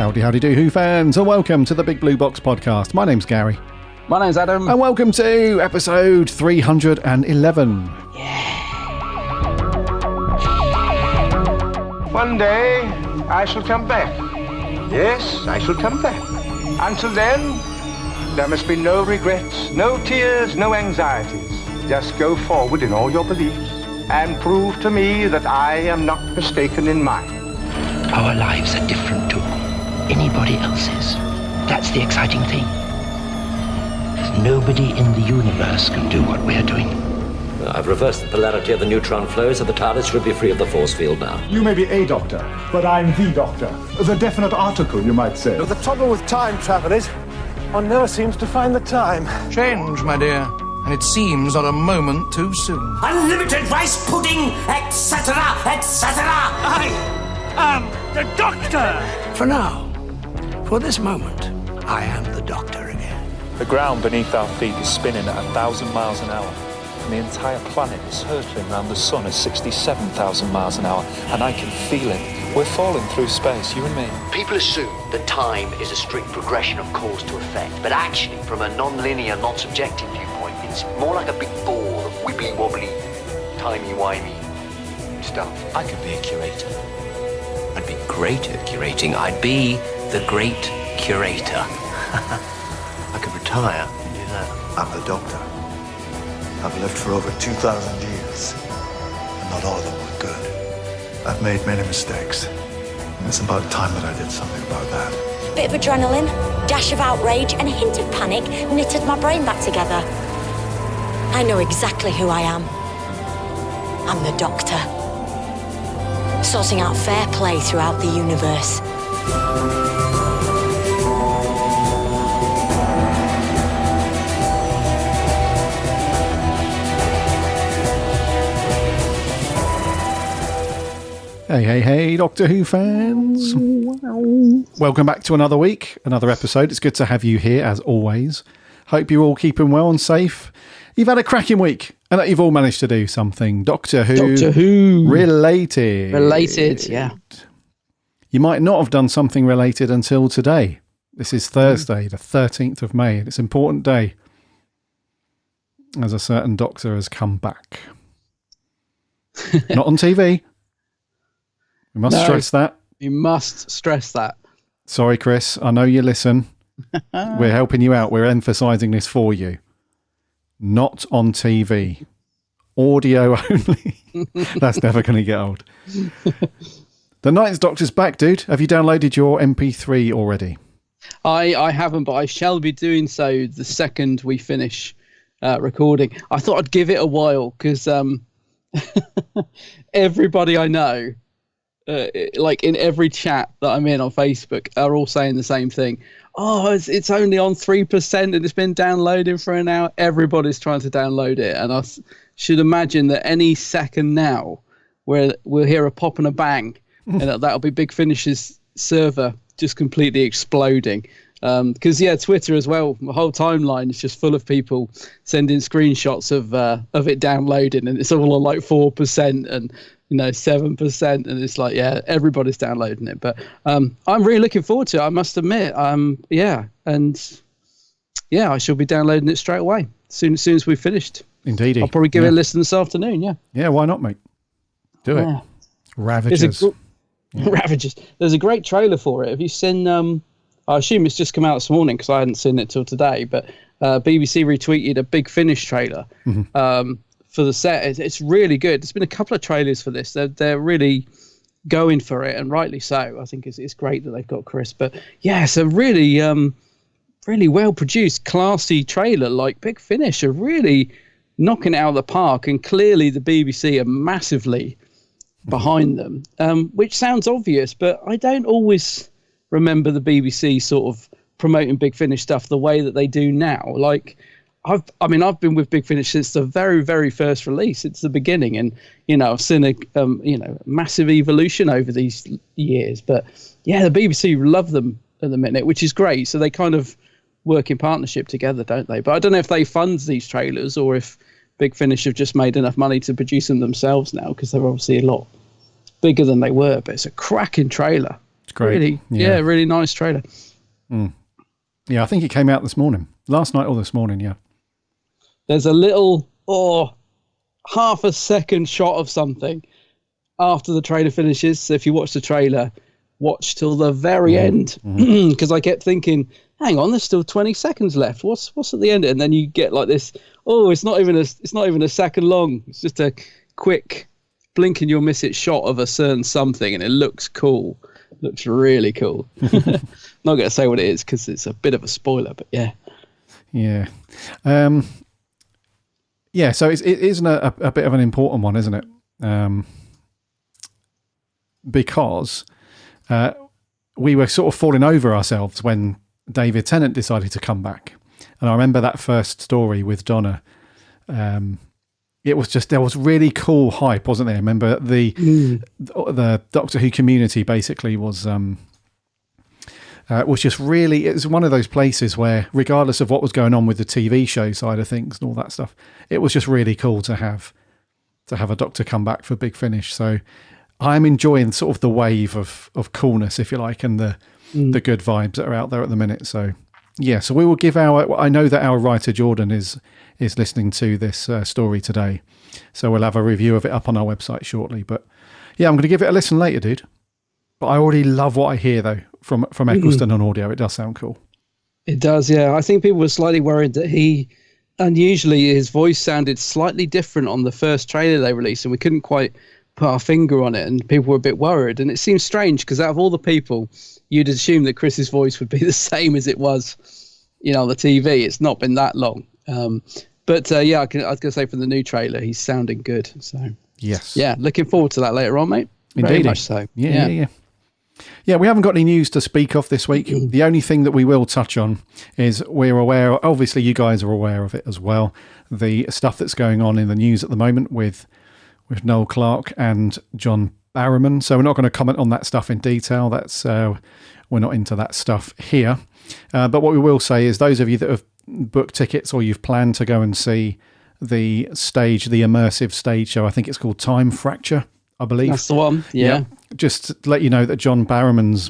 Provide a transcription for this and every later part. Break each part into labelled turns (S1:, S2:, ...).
S1: Howdy do, Who fans, and welcome to the Big Blue Box podcast. My name's Gary.
S2: My name's Adam.
S1: And welcome to episode 311.
S3: One day, I shall come back. Yes, I shall come back. Until then, there must be no regrets, no tears, no anxieties. Just go forward in all your beliefs and prove to me that I am not mistaken in mine.
S4: Our lives are different to anybody else's. That's the exciting thing. Nobody in the universe can do what we're doing.
S5: I've reversed the polarity of the neutron flow, so the TARDIS should be free of the force field now.
S6: You may be a doctor, but I'm the doctor. The definite article, you might say.
S7: The trouble with time travel is, one never seems to find the time.
S8: Change, my dear, and it seems not a moment too soon.
S9: Unlimited rice pudding, etc., etc.
S10: I am the Doctor!
S4: For now, for this moment, I am the Doctor again.
S11: The ground beneath our feet is spinning at 1,000 miles an hour, and the entire planet is hurtling around the sun at 67,000 miles an hour, and I can feel it. We're falling through space, you and me.
S12: People assume that time is a strict progression of cause to effect, but actually, from a non-linear, non-subjective viewpoint, it's more like a big ball of wibbly-wobbly, timey-wimey stuff.
S4: I could be a curator. I'd be great at curating. I'd be the great curator. I could retire and do that.
S7: I'm the Doctor. I've lived for over 2,000 years, and not all of them were good. I've made many mistakes. It's about time that I did something about that.
S13: Bit of adrenaline, dash of outrage, and a hint of panic knitted my brain back together. I know exactly who I am. I'm the Doctor. Sorting out fair play throughout the universe.
S1: Hey, Doctor Who fans. Welcome back to another week, another episode. It's good to have you here, as always. Hope you're all keeping well and safe. You've had a cracking week, and that you've all managed to do something Doctor Who related.
S2: Related, yeah.
S1: You might not have done something related until today. This is Thursday, the 13th of May. It's an important day, as a certain Doctor has come back. Not on TV. We must stress that.
S2: You must stress that.
S1: Sorry, Chris. I know you listen. We're helping you out. We're emphasising this for you. Not on TV. Audio only. That's never going to get old. The Ninth Doctor's back, dude. Have you downloaded your MP3 already?
S2: I haven't, but I shall be doing so the second we finish recording. I thought I'd give it a while because everybody I know, like in every chat that I'm in on Facebook, are all saying the same thing. Oh, it's only on 3% and it's been downloading for an hour. Everybody's trying to download it. And I should imagine that any second now where we'll hear a pop and a bang and that'll be Big Finish's server just completely exploding. Because, Twitter as well, the whole timeline is just full of people sending screenshots of it downloading, and it's all on like 4% and 7%, and it's like, everybody's downloading it. But I'm really looking forward to it, I must admit. I shall be downloading it straight away as soon as we've finished.
S1: Indeed.
S2: I'll probably give it a listen this afternoon.
S1: Yeah, why not, mate? Do it. Ravagers.
S2: Ravagers. There's a great trailer for it. Have you seen? I assume it's just come out this morning because I hadn't seen it till today. But BBC retweeted a Big Finish trailer. Mm-hmm. For the set. It's really good. There's been a couple of trailers for this. They're really going for it, and rightly so. I think it's great that they've got Chris. But it's a really really well produced, classy trailer. Like Big Finish are really knocking it out of the park, and clearly the BBC are massively behind them, which sounds obvious, but I don't always remember the BBC sort of promoting Big Finish stuff the way that they do now. Like I've been with Big Finish since the very, very first release. It's the beginning, and I've seen a massive evolution over these years. But the BBC love them at the minute, which is great. So they kind of work in partnership together, don't they? But I don't know if they fund these trailers or if Big Finish have just made enough money to produce them themselves now, because they're obviously a lot bigger than they were. But it's a cracking trailer.
S1: It's great.
S2: Really, really nice trailer.
S1: Yeah, I think it came out this morning. Last night or this morning, yeah.
S2: There's a little, half a second shot of something after the trailer finishes. So if you watch the trailer, watch till the very end. Because I kept thinking, hang on, there's still 20 seconds left. What's at the end? And then you get like this, it's not even a second long. It's just a quick blink and you'll miss it shot of a certain something, and it looks cool. Looks really cool. Not going to say what it is because it's a bit of a spoiler, but yeah.
S1: Yeah. So it isn't a bit of an important one, isn't it? Because we were sort of falling over ourselves when David Tennant decided to come back. And I remember that first story with Donna. It was just, there was really cool hype, wasn't there? I remember the Doctor Who community basically was just really, it was one of those places where regardless of what was going on with the TV show side of things and all that stuff, it was just really cool to have a Doctor come back for Big Finish. So I'm enjoying sort of the wave of coolness, if you like, and the good vibes that are out there at the minute. So yeah, so we will give I know that our writer Jordan is listening to this story today, so we'll have a review of it up on our website shortly. But yeah, I'm going to give it a listen later, dude. But I already love what I hear though from Eccleston on audio. It does sound cool.
S2: It does, yeah. I think people were slightly worried that unusually his voice sounded slightly different on the first trailer they released, and we couldn't quite put our finger on it, and people were a bit worried. And it seems strange because out of all the people, you'd assume that Chris's voice would be the same as it was, on the TV. It's not been that long. But I was going to say from the new trailer, he's sounding good. So
S1: yes,
S2: yeah, looking forward to that later on, mate.
S1: Indeed.
S2: Very much so.
S1: Yeah. Yeah, we haven't got any news to speak of this week. The only thing that we will touch on is we're aware, obviously you guys are aware of it as well, the stuff that's going on in the news at the moment with Noel Clarke and John Barrowman. So we're not going to comment on that stuff in detail. That's we're not into that stuff here. But what we will say is those of you that have booked tickets or you've planned to go and see the immersive stage show, I think it's called Time Fracture, I believe.
S2: That's the one, yeah.
S1: Just to let you know that John Barrowman's,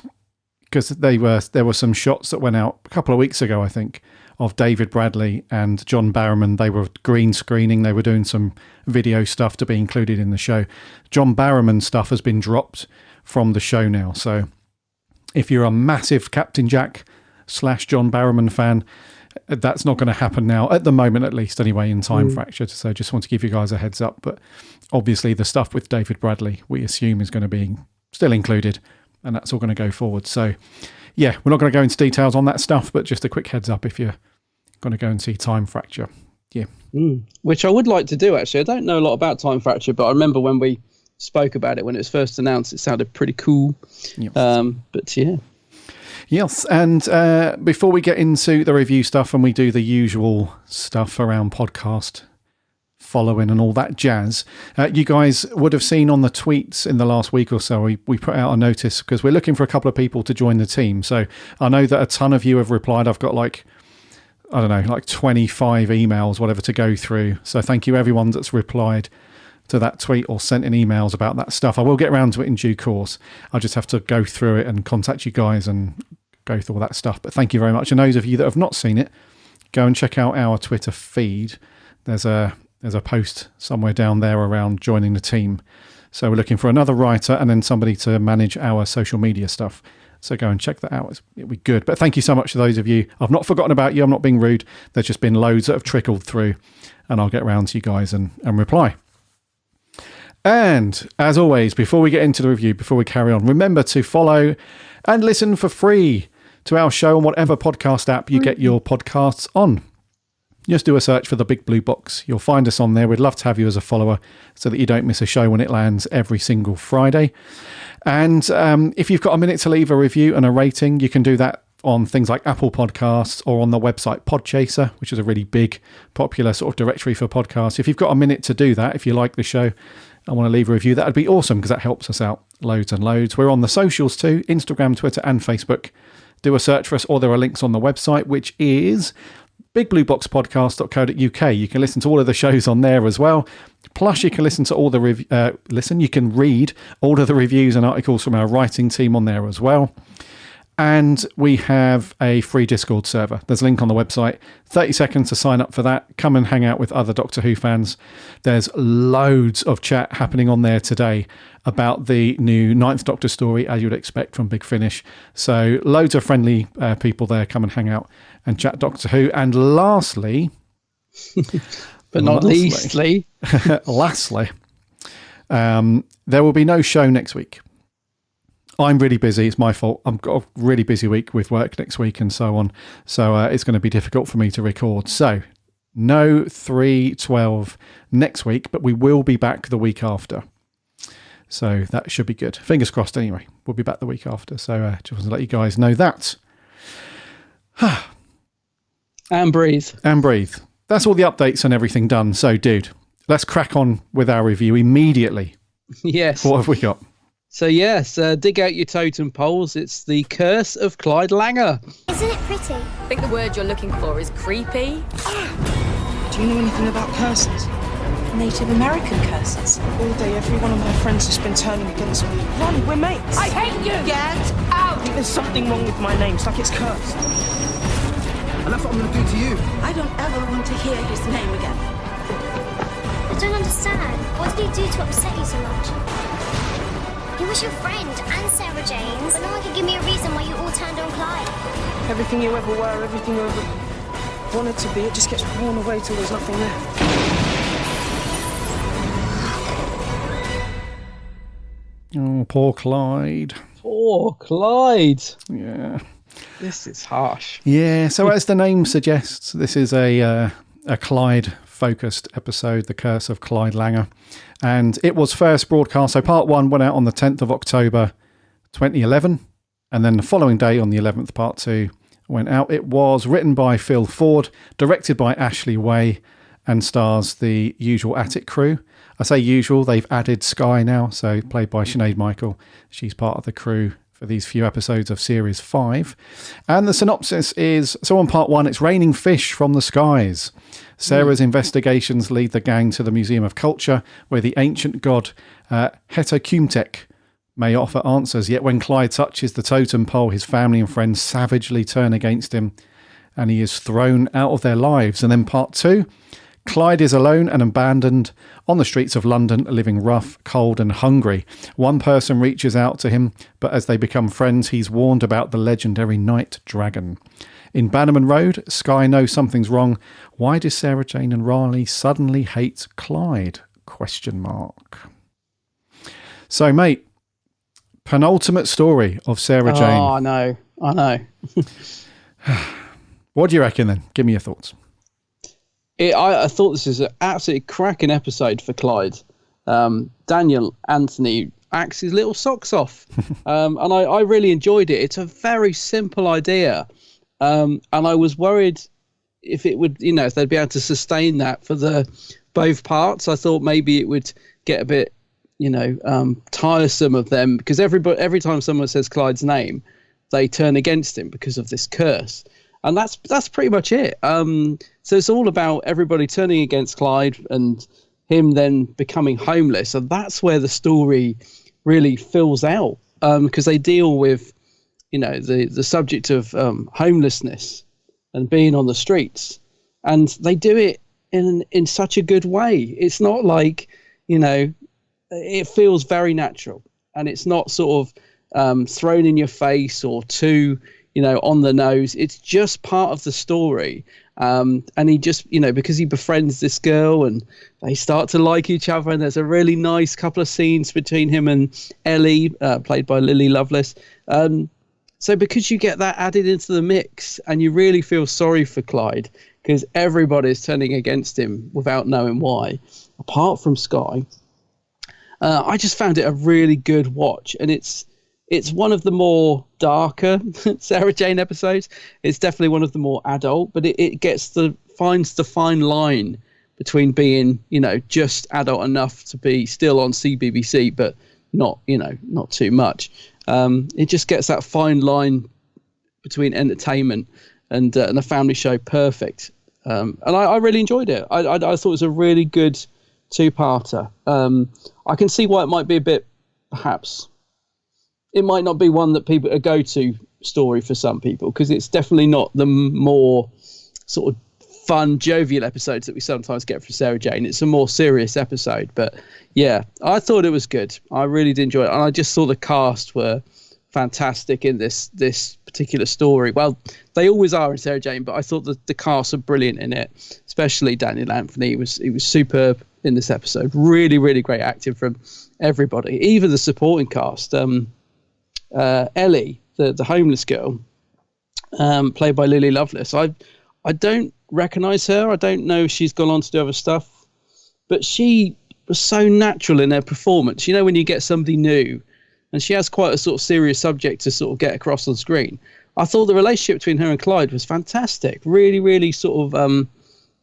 S1: because there were some shots that went out a couple of weeks ago, I think, of David Bradley and John Barrowman. They were green screening. They were doing some video stuff to be included in the show. John Barrowman stuff has been dropped from the show now. So if you're a massive Captain Jack / John Barrowman fan, that's not going to happen now, at the moment at least anyway, in Time Fracture. So just want to give you guys a heads up. But obviously the stuff with David Bradley, we assume is going to be still included, and that's all going to go forward. So yeah, we're not going to go into details on that stuff, but just a quick heads up if you're going to go and see Time Fracture. Yeah.
S2: Which I would like to do, actually. I don't know a lot about Time Fracture, but I remember when we spoke about it, when it was first announced, it sounded pretty cool.
S1: Yep.
S2: But yeah.
S1: Yes, and before we get into the review stuff and we do the usual stuff around podcast following and all that jazz, you guys would have seen on the tweets in the last week or so, we put out a notice because we're looking for a couple of people to join the team. So I know that a ton of you have replied. I've got like 25 emails, whatever, to go through. So thank you everyone that's replied to that tweet or sent in emails about that stuff. I will get around to it in due course. I'll just have to go through it and contact you guys and go through all that stuff. But thank you very much. And those of you that have not seen it, go and check out our Twitter feed. There's a post somewhere down there around joining the team. So we're looking for another writer and then somebody to manage our social media stuff. So go and check that out. It'll be good. But thank you so much to those of you. I've not forgotten about you. I'm not being rude. There's just been loads that have trickled through, and I'll get around to you guys and reply. And as always, before we get into the review, before we carry on, remember to follow and listen for free to our show on whatever podcast app you get your podcasts on. Just do a search for the Big Blue Box. You'll find us on there. We'd love to have you as a follower so that you don't miss a show when it lands every single Friday. And if you've got a minute to leave a review and a rating, you can do that on things like Apple Podcasts or on the website Podchaser, which is a really big, popular sort of directory for podcasts. If you've got a minute to do that, if you like the show and want to leave a review, that would be awesome because that helps us out loads and loads. We're on the socials too, Instagram, Twitter and Facebook. Do a search for us, or there are links on the website, which is bigblueboxpodcast.co.uk. You can listen to all of the shows on there as well. Plus, you can listen to all the you can read all of the reviews and articles from our writing team on there as well. And we have a free Discord server. There's a link on the website. 30 seconds to sign up for that. Come and hang out with other Doctor Who fans. There's loads of chat happening on there today about the new 9th Doctor story, as you'd expect from Big Finish. So loads of friendly people there. Come and hang out and chat Doctor Who. And lastly...
S2: but not leastly...
S1: lastly, there will be no show next week. I'm really busy. It's my fault. I've got a really busy week with work next week and so on. So it's going to be difficult for me to record. So no 3/12 next week, but we will be back the week after. So that should be good. Fingers crossed anyway. We'll be back the week after. So just want to let you guys know that.
S2: And breathe.
S1: And breathe. That's all the updates and everything done. So, dude, let's crack on with our review immediately.
S2: Yes.
S1: What have we got?
S2: So yes, dig out your totem poles. It's the Curse of Clyde Langer.
S14: Isn't it pretty?
S15: I think the word you're looking for is creepy.
S16: Do you know anything about curses?
S15: Native American curses.
S16: All day, every one of my friends has been turning against me. Run, we're mates.
S15: I hate you! Get out!
S16: I think there's something wrong with my name. It's like it's cursed. And that's what I'm going to do to you.
S15: I don't ever want to hear his name again.
S14: I don't understand. What did he do to upset you so much? He was your friend and Sarah Jane's, but no one could give me a reason why you all turned on Clyde.
S16: Everything you ever were, everything you ever wanted to be, it just gets worn away till there's nothing left.
S1: Oh, poor Clyde.
S2: Poor Clyde.
S1: Yeah.
S2: This is harsh.
S1: Yeah, so as the name suggests, this is a Clyde-focused episode, The Curse of Clyde Langer. And it was first broadcast, so part 1 went out on the 10th of October 2011. And then the following day, on the 11th, part 2 went out. It was written by Phil Ford, directed by Ashley Way, and stars the usual Attic crew. I say usual, they've added Skye now, so played by Sinead Michael. She's part of the crew for these few episodes of Series 5. And the synopsis is, so on part 1, it's raining fish from the skies. Sarah's investigations lead the gang to the Museum of Culture, where the ancient god Hetakumtek may offer answers. Yet when Clyde touches the totem pole, his family and friends savagely turn against him, and he is thrown out of their lives. And then part 2, Clyde is alone and abandoned on the streets of London, living rough, cold and hungry. One person reaches out to him, but as they become friends, he's warned about the legendary Night Dragon. In Bannerman Road, Skye knows something's wrong. Why do Sarah Jane and Riley suddenly hate Clyde? ? So, mate, penultimate story of Sarah Jane.
S2: Oh, I know.
S1: What do you reckon then? Give me your thoughts.
S2: I thought this is an absolutely cracking episode for Clyde. Daniel Anthony acts his little socks off. And I really enjoyed it. It's a very simple idea. And I was worried if it would, if they'd be able to sustain that for both parts. I thought maybe it would get a bit, tiresome of them, because every time someone says Clyde's name, they turn against him because of this curse. And that's pretty much it. So it's all about everybody turning against Clyde and him then becoming homeless. And that's where the story really fills out, because they deal with, the subject of homelessness and being on the streets. And they do it in such a good way. It's not like, it feels very natural. And it's not sort of thrown in your face or too... on the nose. It's just part of the story. And he just, because he befriends this girl and they start to like each other, and there's a really nice couple of scenes between him and Ellie, played by Lily Lovelace. So because you get that added into the mix, and you really feel sorry for Clyde, because everybody's turning against him without knowing why, apart from Skye, I just found it a really good watch. And it's one of the more darker Sarah Jane episodes. It's definitely one of the more adult, but it finds the fine line between being, just adult enough to be still on CBBC, but not too much. It just gets that fine line between entertainment and a family show perfect. And I really enjoyed it. I thought it was a really good two-parter. I can see why it might be a bit, perhaps, it might not be one that people a go-to story for some people, because it's definitely not the more sort of fun, jovial episodes that we sometimes get from Sarah Jane. It's a more serious episode, but yeah, I thought it was good. I really did enjoy it, and I just thought the cast were fantastic in this particular story. Well, they always are in Sarah Jane, but I thought that the cast are brilliant in it, especially Daniel Anthony. He was superb in this episode. Really, really great acting from everybody, even the supporting cast. Ellie, the homeless girl, played by Lily Lovelace. I don't recognise her. I don't know if she's gone on to do other stuff, but she was so natural in her performance. You know, when you get somebody new, and she has quite a sort of serious subject to sort of get across on screen. I thought the relationship between her and Clyde was fantastic. Really, really sort of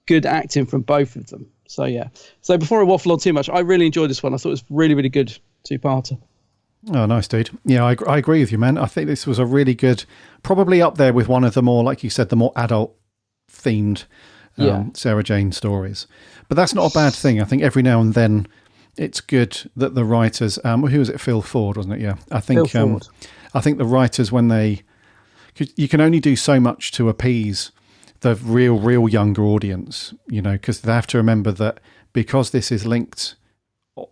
S2: good acting from both of them. So, yeah. So before I waffle on too much, I really enjoyed this one. I thought it was really, really good two-parter.
S1: Oh, nice, dude. Yeah, I agree with you, man. I think this was a really good, probably up there with one of the more, like you said, the more adult-themed Sarah Jane stories. But that's not a bad thing. I think every now and then it's good that the writers, who was it? Phil Ford, wasn't it? Yeah. I think the writers, when you can only do so much to appease the real younger audience, you know, because they have to remember that because this is linked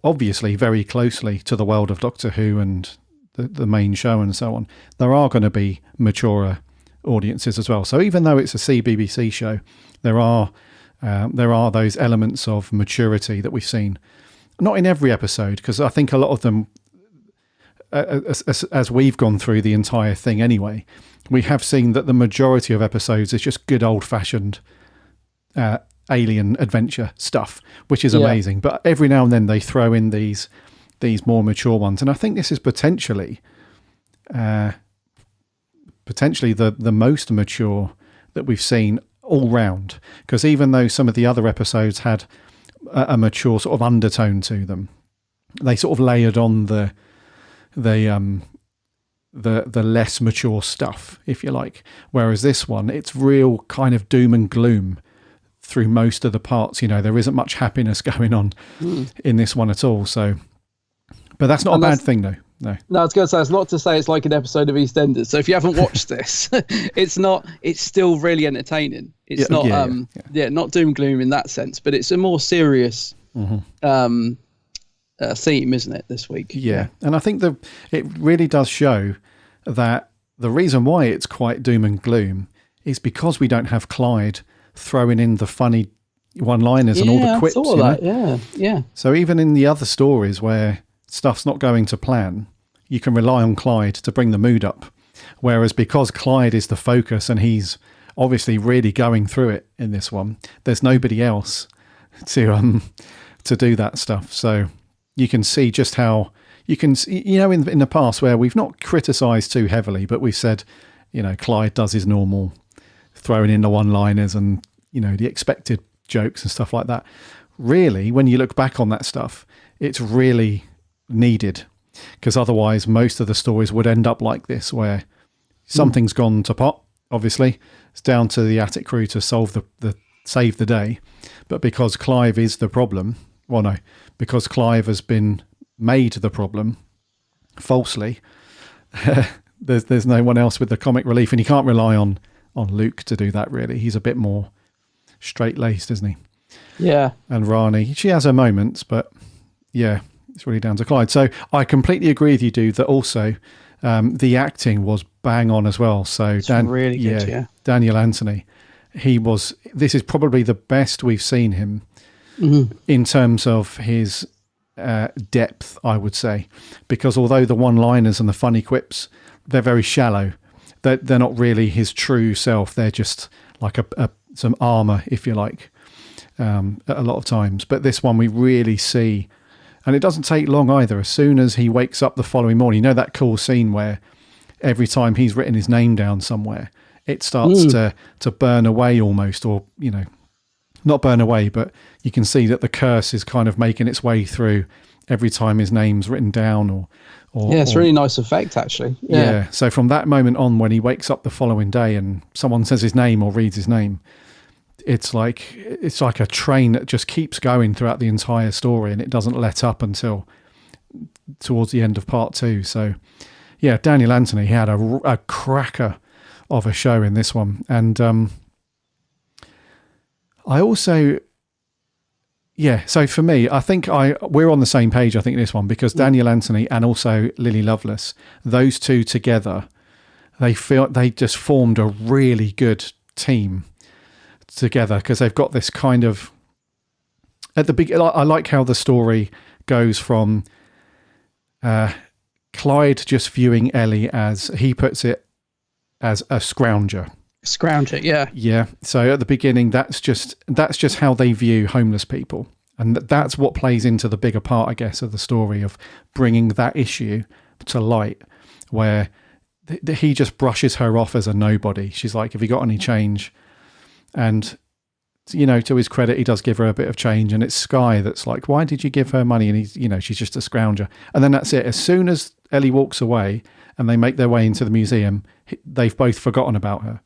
S1: obviously very closely to the world of Doctor Who and the main show and so on, there are going to be maturer audiences as well. So even though it's a CBBC show, there are those elements of maturity that we've seen. Not in every episode, because I think a lot of them, as we've gone through the entire thing anyway, we have seen that the majority of episodes is just good old-fashioned alien adventure stuff, which is amazing. But every now and then they throw in these more mature ones, and I think this is potentially the most mature that we've seen all round. Because even though some of the other episodes had a mature sort of undertone to them, they sort of layered on the less mature stuff, if you like. Whereas this one, it's real kind of doom and gloom through most of the parts. You know, there isn't much happiness going on in this one at all. So, but that's not a bad thing, though. No,
S2: I was going to say, it's not to say it's like an episode of EastEnders. So if you haven't watched this, it's still really entertaining. It's not not doom and gloom in that sense, but it's a more serious theme, isn't it, this week?
S1: Yeah. And I think it really does show that the reason why it's quite doom and gloom is because we don't have Clyde throwing in the funny one-liners and all the quips.
S2: I saw that. Yeah.
S1: So even in the other stories where stuff's not going to plan, you can rely on Clyde to bring the mood up. Whereas because Clyde is the focus and he's obviously really going through it in this one, there's nobody else to do that stuff. So you can see just how you can, you know, in the past where we've not criticised too heavily, but we've said, you know, Clyde does his normal throwing in the one-liners and, you know, the expected jokes and stuff like that. Really, when you look back on that stuff, it's really needed, because otherwise most of the stories would end up like this, where something's gone to pot. Obviously, it's down to the attic crew to save the day, but because Clive is the problem, because Clive has been made the problem falsely, there's no one else with the comic relief, and you can't rely on Luke to do that. Really, he's a bit more straight-laced, isn't he?
S2: Yeah.
S1: And Rani, she has her moments, but yeah, it's really down to Clyde. So I completely agree with you, dude, that also the acting was bang on as well. So
S2: really good,
S1: Daniel Anthony, this is probably the best we've seen him in terms of his depth, I would say, because although the one-liners and the funny quips, they're very shallow, they're not really his true self. They're just like some armor, if you like, a lot of times. But this one we really see, and it doesn't take long either. As soon as he wakes up the following morning, you know that cool scene where every time he's written his name down somewhere, it starts to burn away almost, or, you know, not burn away, but you can see that the curse is kind of making its way through every time his name's written down, or
S2: it's a really nice effect, actually.
S1: Yeah. So from that moment on, when he wakes up the following day and someone says his name or reads his name, it's like a train that just keeps going throughout the entire story, and it doesn't let up until towards the end of part 2. So yeah, Daniel Anthony, he had a cracker of a show in this one. And I also, so for me, I think we're on the same page, I think, in this one, because Daniel Anthony and also Lily Lovelace, those two together, they just formed a really good team together, because they've got this kind of, at the beginning, I like how the story goes from Clyde just viewing Ellie, as he puts it, as a scrounger.
S2: Yeah.
S1: Yeah. So at the beginning, that's just how they view homeless people. And that's what plays into the bigger part, I guess, of the story, of bringing that issue to light, where he just brushes her off as a nobody. She's like, have you got any change? And, you know, to his credit, he does give her a bit of change, and it's Sky that's like, why did you give her money? And he's, you know, she's just a scrounger. And then that's it. As soon as Ellie walks away and they make their way into the museum, they've both forgotten about her.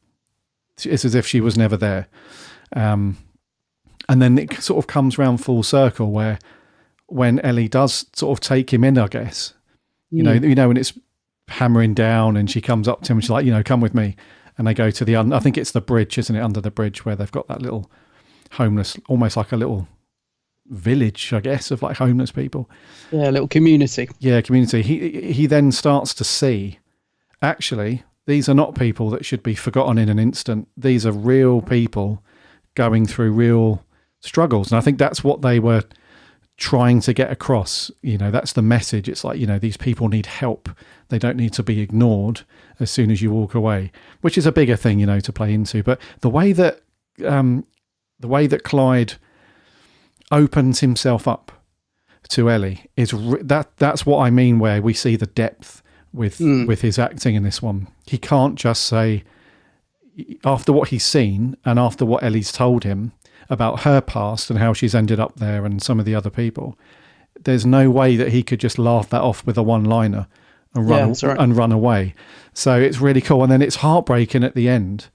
S1: It's as if she was never there. And then it sort of comes round full circle, where when Ellie does sort of take him in, I guess, you know, when it's hammering down and she comes up to him and she's like, you know, come with me. And they go to I think it's the bridge, isn't it? Under the bridge, where they've got that little homeless, almost like a little village, I guess, of like homeless people.
S2: Yeah, a little community.
S1: Yeah, community. He then starts to see, actually, these are not people that should be forgotten in an instant. These are real people going through real struggles. And I think that's what they were trying to get across. You know, that's the message. It's like, you know, these people need help. They don't need to be ignored as soon as you walk away, which is a bigger thing, you know, to play into. But the way that Clyde opens himself up to Ellie is that's what I mean, where we see the depth with his acting in this one. He can't just say, after what he's seen and after what Ellie's told him about her past and how she's ended up there and some of the other people, there's no way that he could just laugh that off with a one-liner and run away. So it's really cool. And then it's heartbreaking at the end,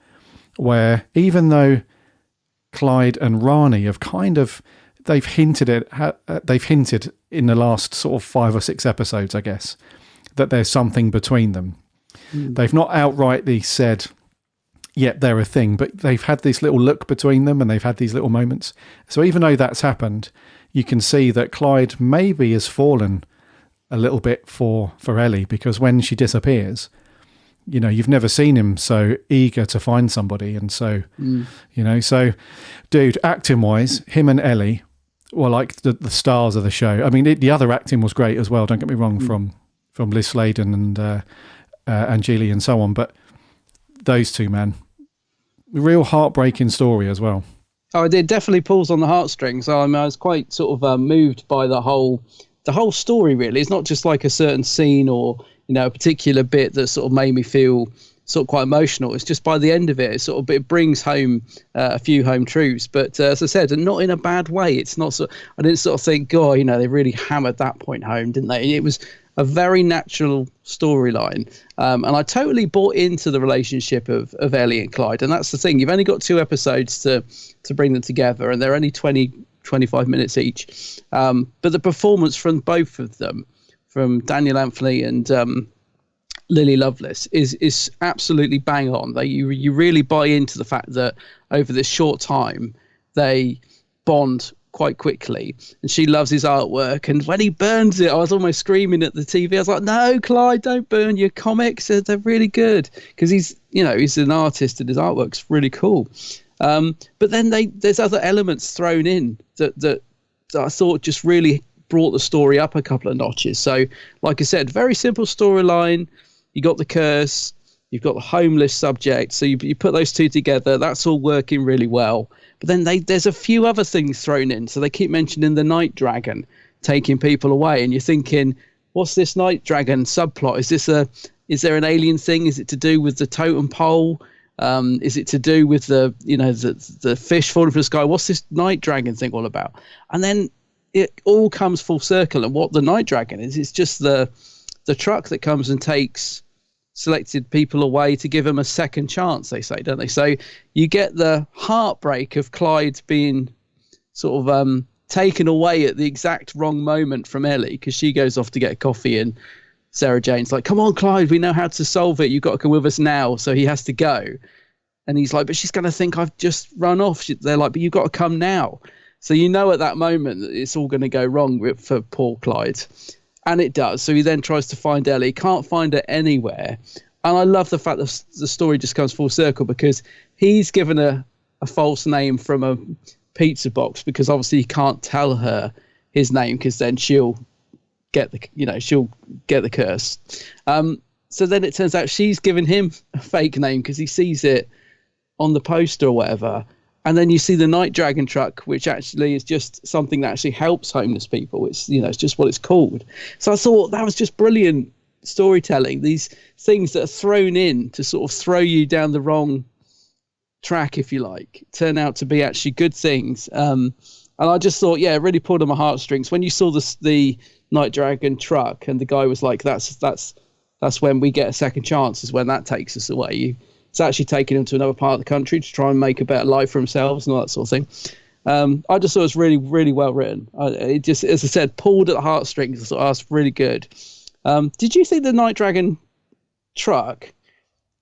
S1: where even though Clyde and Rani have kind of, they've hinted in the last sort of 5 or 6 episodes, I guess, that there's something between them. They've not outrightly said, yep, they're a thing, but they've had this little look between them and they've had these little moments. So even though that's happened, you can see that Clyde maybe has fallen a little bit for Ellie, because when she disappears, you know, you've never seen him so eager to find somebody. And so, you know, so dude, acting wise, him and Ellie were like the stars of the show. I mean, the other acting was great as well. Don't get me wrong, from Liz Sladen and Geely and so on. But those two, man, real heartbreaking story as well.
S2: Oh, it definitely pulls on the heartstrings. I mean, I was quite sort of moved by the whole story, really. It's not just like a certain scene or, you know, a particular bit that sort of made me feel sort of quite emotional. It's just by the end of it, it brings home a few home truths. But as I said, not in a bad way. It's not so. I didn't sort of think, God, you know, they really hammered that point home, didn't they? It was a very natural storyline, and I totally bought into the relationship of Ellie and Clyde. And that's the thing, you've only got 2 episodes to bring them together, and they're only 20-25 minutes each, but the performance from both of them, from Daniel Anthony and Lily Lovelace, is absolutely bang on. You really buy into the fact that over this short time they bond quite quickly, and she loves his artwork, and when he burns it, I was almost screaming at the TV. I was like, no, Clyde, don't burn your comics, they're really good, because he's an artist and his artwork's really cool. But then there's other elements thrown in that I thought just really brought the story up a couple of notches. So like I said, very simple storyline. You got the curse, you've got the homeless subject, so you put those two together, that's all working really well. But then there's a few other things thrown in. So they keep mentioning the night dragon taking people away, and you're thinking, what's this night dragon subplot? Is there an alien thing? Is it to do with the totem pole? Is it to do with the fish falling from the sky? What's this night dragon thing all about? And then it all comes full circle, and what the night dragon is, it's just the truck that comes and takes selected people away to give them a second chance, they say, don't they? So you get the heartbreak of Clyde being sort of taken away at the exact wrong moment from Ellie, because she goes off to get a coffee and Sarah Jane's like, come on, Clyde, we know how to solve it. You've got to come with us now. So he has to go. And he's like, but she's going to think I've just run off. They're like, but you've got to come now. So you know at that moment that it's all going to go wrong for poor Clyde. And it does. So he then tries to find Ellie, can't find her anywhere. And I love the fact that the story just comes full circle, because he's given a false name from a pizza box, because obviously he can't tell her his name, because then she'll get the curse. So then it turns out she's given him a fake name because he sees it on the poster or whatever. And then you see the Night Dragon truck, which actually is just something that actually helps homeless people. It's, it's just what it's called. So I thought that was just brilliant storytelling. These things that are thrown in to sort of throw you down the wrong track, if you like, turn out to be actually good things. And I just thought, it really pulled on my heartstrings. When you saw the Night Dragon truck and the guy was like, that's when we get a second chance, is when that takes us away. It's actually taking him to another part of the country to try and make a better life for themselves and all that sort of thing. I just thought it was really, really well written. It just, as I said, pulled at the heartstrings. I thought, that's really good. Did you think the Night Dragon truck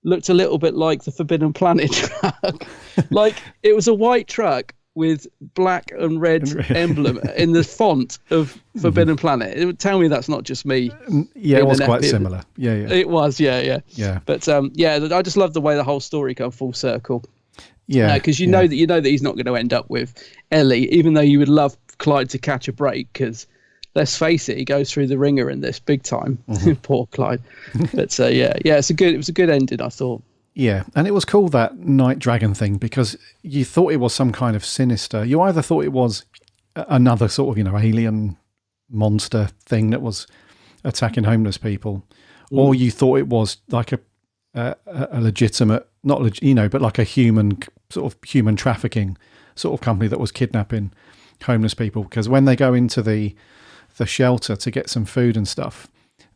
S2: looked a little bit like the Forbidden Planet truck? Like, it was a white truck with black and red emblem in the font of Forbidden Planet. It would tell me that's not just me.
S1: Yeah, it was quite similar. Yeah.
S2: It was, yeah. But I just love the way the whole story comes full circle.
S1: Yeah,
S2: because you know that he's not going to end up with Ellie, even though you would love Clyde to catch a break, because let's face it, he goes through the ringer in this big time. Poor Clyde. But it was a good ending, I thought.
S1: Yeah, and it was cool, that Night Dragon thing, because you thought it was some kind of sinister. You either thought it was another sort of, alien monster thing that was attacking homeless people, or you thought it was like a legitimate, but like a human trafficking sort of company that was kidnapping homeless people. Because when they go into the shelter to get some food and stuff,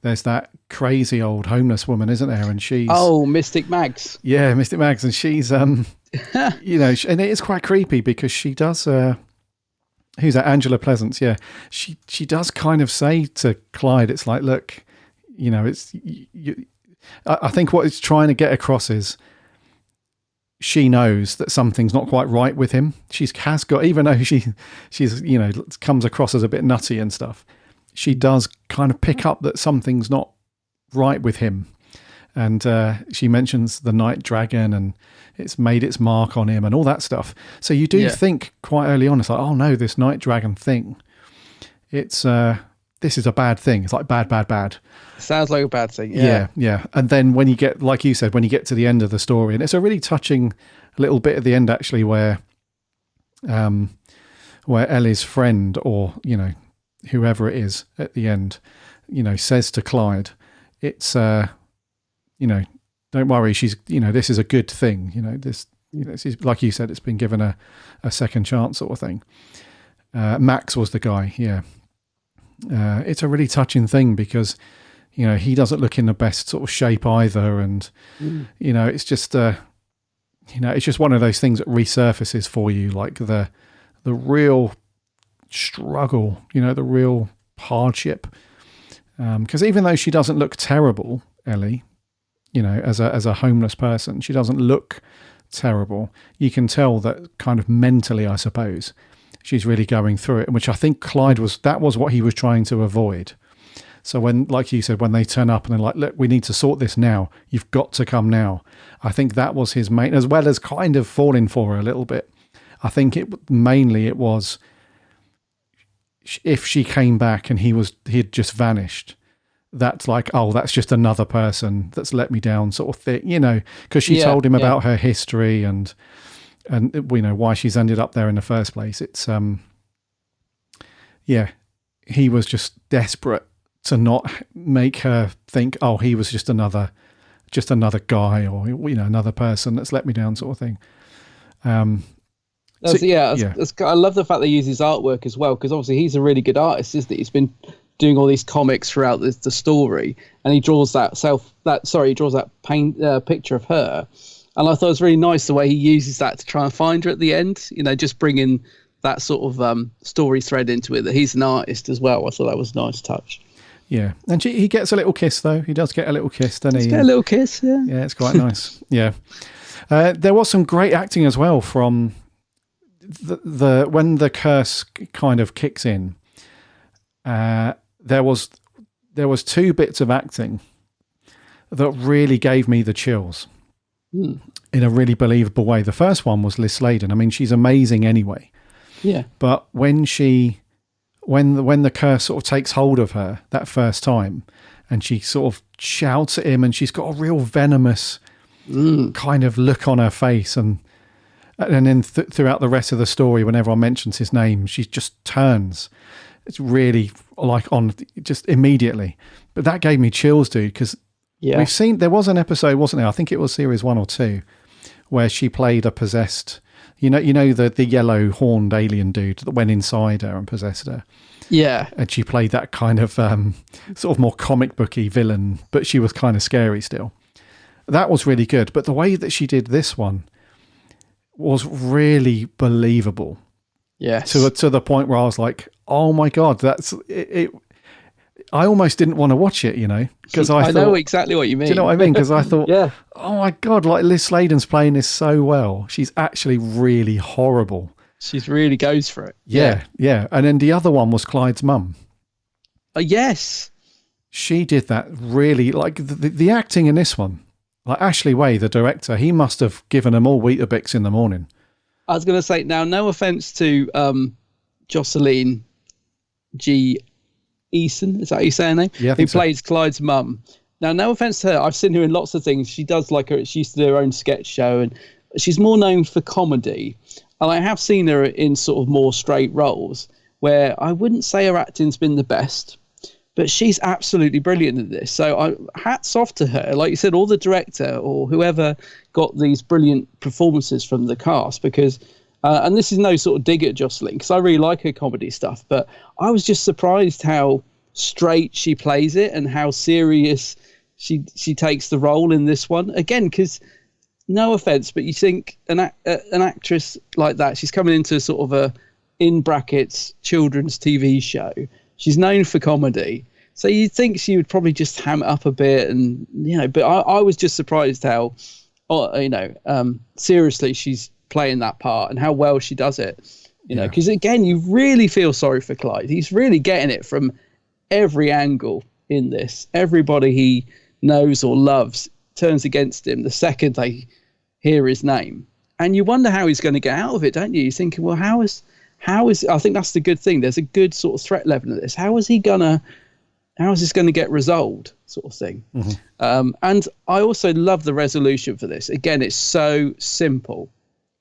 S1: there's that crazy old homeless woman, isn't there? And she's...
S2: Oh, Mystic Mags.
S1: Yeah, Mystic Mags. And she's, and it is quite creepy, because she does... who's that? Angela Pleasance, yeah. She does kind of say to Clyde, it's like, look, it's... I think what it's trying to get across is she knows that something's not quite right with him. Has got, even though she's comes across as a bit nutty and stuff, she does kind of pick up that something's not right with him. And she mentions the Night Dragon, and it's made its mark on him and all that stuff. So you do think quite early on, it's like, oh no, this Night Dragon thing, it's this is a bad thing. It's like bad.
S2: Sounds like a bad thing.
S1: Yeah. And then when you get, like you said, when you get to the end of the story, and it's a really touching little bit at the end, actually, where Ellie's friend, or, whoever it is at the end, says to Clyde, it's, don't worry, she's, this is a good thing. This is, like you said, it's been given a second chance sort of thing. Max was the guy. Yeah. It's a really touching thing, because, he doesn't look in the best sort of shape either. And, it's just, it's just one of those things that resurfaces for you, like the real struggle, the real hardship. Because even though she doesn't look terrible, Ellie, as a homeless person, she doesn't look terrible. You can tell that kind of mentally, I suppose, she's really going through it, which I think Clyde that was what he was trying to avoid. So when, like you said, when they turn up and they're like, look, we need to sort this now. You've got to come now. I think that was his main, as well as kind of falling for her a little bit. I think it was, if she came back and he had just vanished, that's like, oh, that's just another person that's let me down sort of thing, because she told him about her history and why she's ended up there in the first place. It's, he was just desperate to not make her think, oh, he was just another guy, or, another person that's let me down sort of thing. I
S2: love the fact they use his artwork as well, because obviously he's a really good artist, isn't he? He's been doing all these comics throughout the story, and he draws that picture of her, and I thought it was really nice the way he uses that to try and find her at the end. Just bringing that sort of story thread into it, that he's an artist as well. I thought that was a nice touch.
S1: Yeah, and he gets a little kiss though. He does get a little kiss, doesn't he?
S2: Get a little kiss, yeah.
S1: Yeah, it's quite nice. Yeah, there was some great acting as well from the when the curse kind of kicks in. There was 2 bits of acting that really gave me the chills in a really believable way. The first one was Liz Sladen. I mean, she's amazing anyway.
S2: Yeah,
S1: but when the curse sort of takes hold of her that first time, and she sort of shouts at him, and she's got a real venomous kind of look on her face, and then throughout the rest of the story, whenever everyone mentions his name, she just turns. It's really like on just immediately. But that gave me chills, dude, because we've seen, there was an episode, wasn't there? I think it was series 1 or 2, where she played a possessed, the yellow horned alien dude that went inside her and possessed her.
S2: Yeah.
S1: And she played that kind of sort of more comic booky villain, but she was kind of scary still. That was really good. But the way that she did this one was really believable.
S2: Yes.
S1: To the point where I was like, oh my God, that's it. I almost didn't want to watch it, because I
S2: know exactly what you mean.
S1: Do you know what I mean? Because I thought,
S2: yeah.
S1: Oh my God, like Liz Sladen's playing this so well. She's actually really horrible.
S2: She really goes for it.
S1: Yeah. And then the other one was Clyde's mum.
S2: Yes.
S1: She did that really, like the acting in this one. Like Ashley Way, the director, he must have given them all Weetabix in the morning.
S2: I was going to say, now, no offense to Jocelyn G. Eason, is that how you say her name?
S1: Yeah,
S2: who plays Clyde's mum. Now, no offense to her, I've seen her in lots of things. She does she used to do her own sketch show, and she's more known for comedy. And I have seen her in sort of more straight roles where I wouldn't say her acting's been the best, but she's absolutely brilliant at this. So hats off to her. Like you said, or the director or whoever got these brilliant performances from the cast, because and this is no sort of dig at Jocelyn, because I really like her comedy stuff, but I was just surprised how straight she plays it and how serious she takes the role in this one. Again, because no offense, but you think an actress like that, she's coming into sort of a, in brackets, children's TV show. She's known for comedy. So you'd think she would probably just ham it up a bit, and, but I was just surprised how, seriously she's playing that part and how well she does it, because again, you really feel sorry for Clyde. He's really getting it from every angle in this. Everybody he knows or loves turns against him the second they hear his name, and you wonder how he's going to get out of it, don't you? You're thinking, well, how is I think that's the good thing. There's a good sort of threat level of this. How is this going to get resolved, sort of thing? Mm-hmm. And I also love the resolution for this. Again, it's so simple.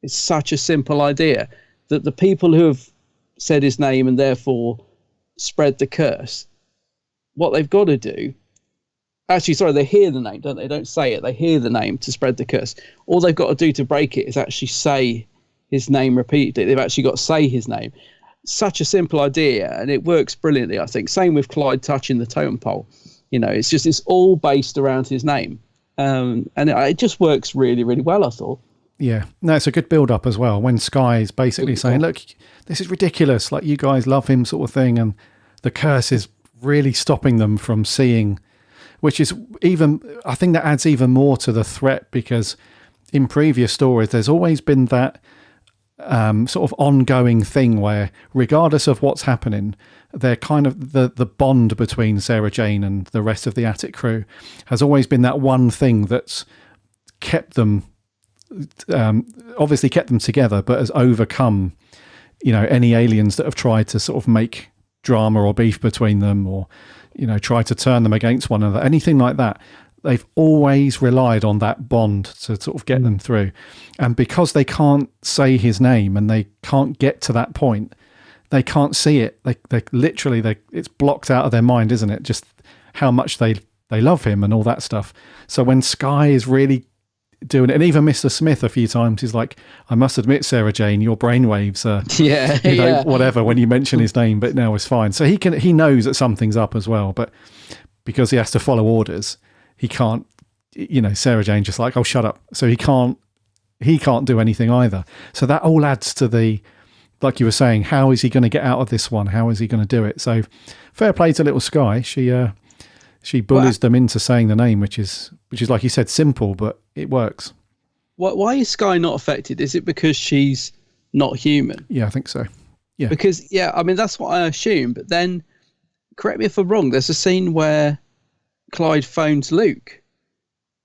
S2: It's such a simple idea that the people who have said his name and therefore spread the curse, what they've got to do, actually, sorry, they hear the name, don't they? They don't say it. They hear the name to spread the curse. All they've got to do to break it is actually say his name repeatedly. They've actually got to say his name. Such a simple idea, and it works brilliantly, I think. Same with Clyde touching the totem pole. It's all based around his name. And it just works really, really well, I thought.
S1: Yeah. No, it's a good build-up as well. When Sky is basically saying, look, this is ridiculous. Like, you guys love him, sort of thing. And the curse is really stopping them from seeing, which is I think that adds even more to the threat, because in previous stories, there's always been that sort of ongoing thing where, regardless of what's happening, they're kind of the bond between Sarah Jane and the rest of the Attic crew has always been that one thing that's kept them, obviously kept them together, but has overcome, any aliens that have tried to sort of make drama or beef between them, or, try to turn them against one another, anything like that. They've always relied on that bond to sort of get them through. And because they can't say his name and they can't get to that point, they can't see it. They literally, it's blocked out of their mind, isn't it? Just how much they love him and all that stuff. So when Sky is really, doing it. And even Mr. Smith a few times is like, I must admit, Sarah Jane, your brainwaves are, whatever, when you mention his name, but no, it's fine. So he knows that something's up as well, but because he has to follow orders, he can't, Sarah Jane just like, oh, shut up. So he can't do anything either. So that all adds to the, like you were saying, how is he going to get out of this one? How is he going to do it? So fair play to little Skye. She bullies them into saying the name, which is like you said, simple, but it works.
S2: Why is Skye not affected? Is it because she's not human?
S1: Yeah, I think so. Yeah.
S2: Because, I mean, that's what I assume. But then, correct me if I'm wrong, there's a scene where Clyde phones Luke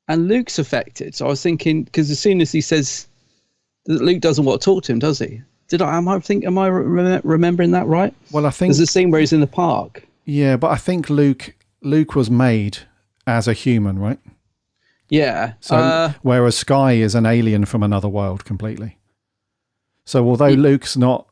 S2: and Luke's affected. So I was thinking, because as soon as he says that Luke doesn't want to talk to him, does he? Am I remembering that right?
S1: Well, I think
S2: there's a scene where he's in the park.
S1: Yeah, but I think Luke was made as a human, right?
S2: Yeah.
S1: So whereas Skye is an alien from another world completely. So although Luke's not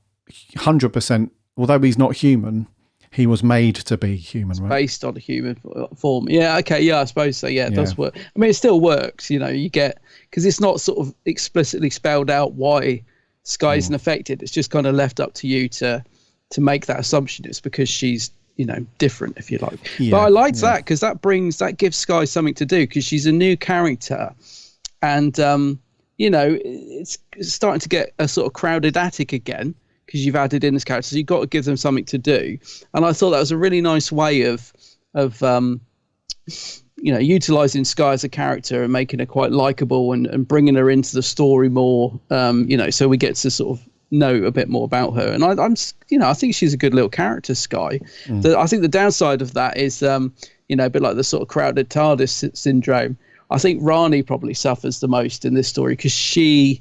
S1: 100%, although he's not human, he was made to be human, right?
S2: Based on a human form. Yeah, okay, yeah, I suppose so. Yeah, it does work. I mean, it still works, you get, because it's not sort of explicitly spelled out why Skye isn't affected. It's just kind of left up to you to make that assumption. It's because she's, different, if you like. Yeah, but I liked that because that gives Skye something to do, because she's a new character, and it's starting to get a sort of crowded attic again because you've added in this character. So you've got to give them something to do, and I thought that was a really nice way of utilizing Skye as a character and making her quite likable and bringing her into the story more. So we get to sort of know a bit more about her, and I think she's a good little character, Skye. I think the downside of that is a bit like the sort of crowded TARDIS syndrome. I think Rani probably suffers the most in this story because she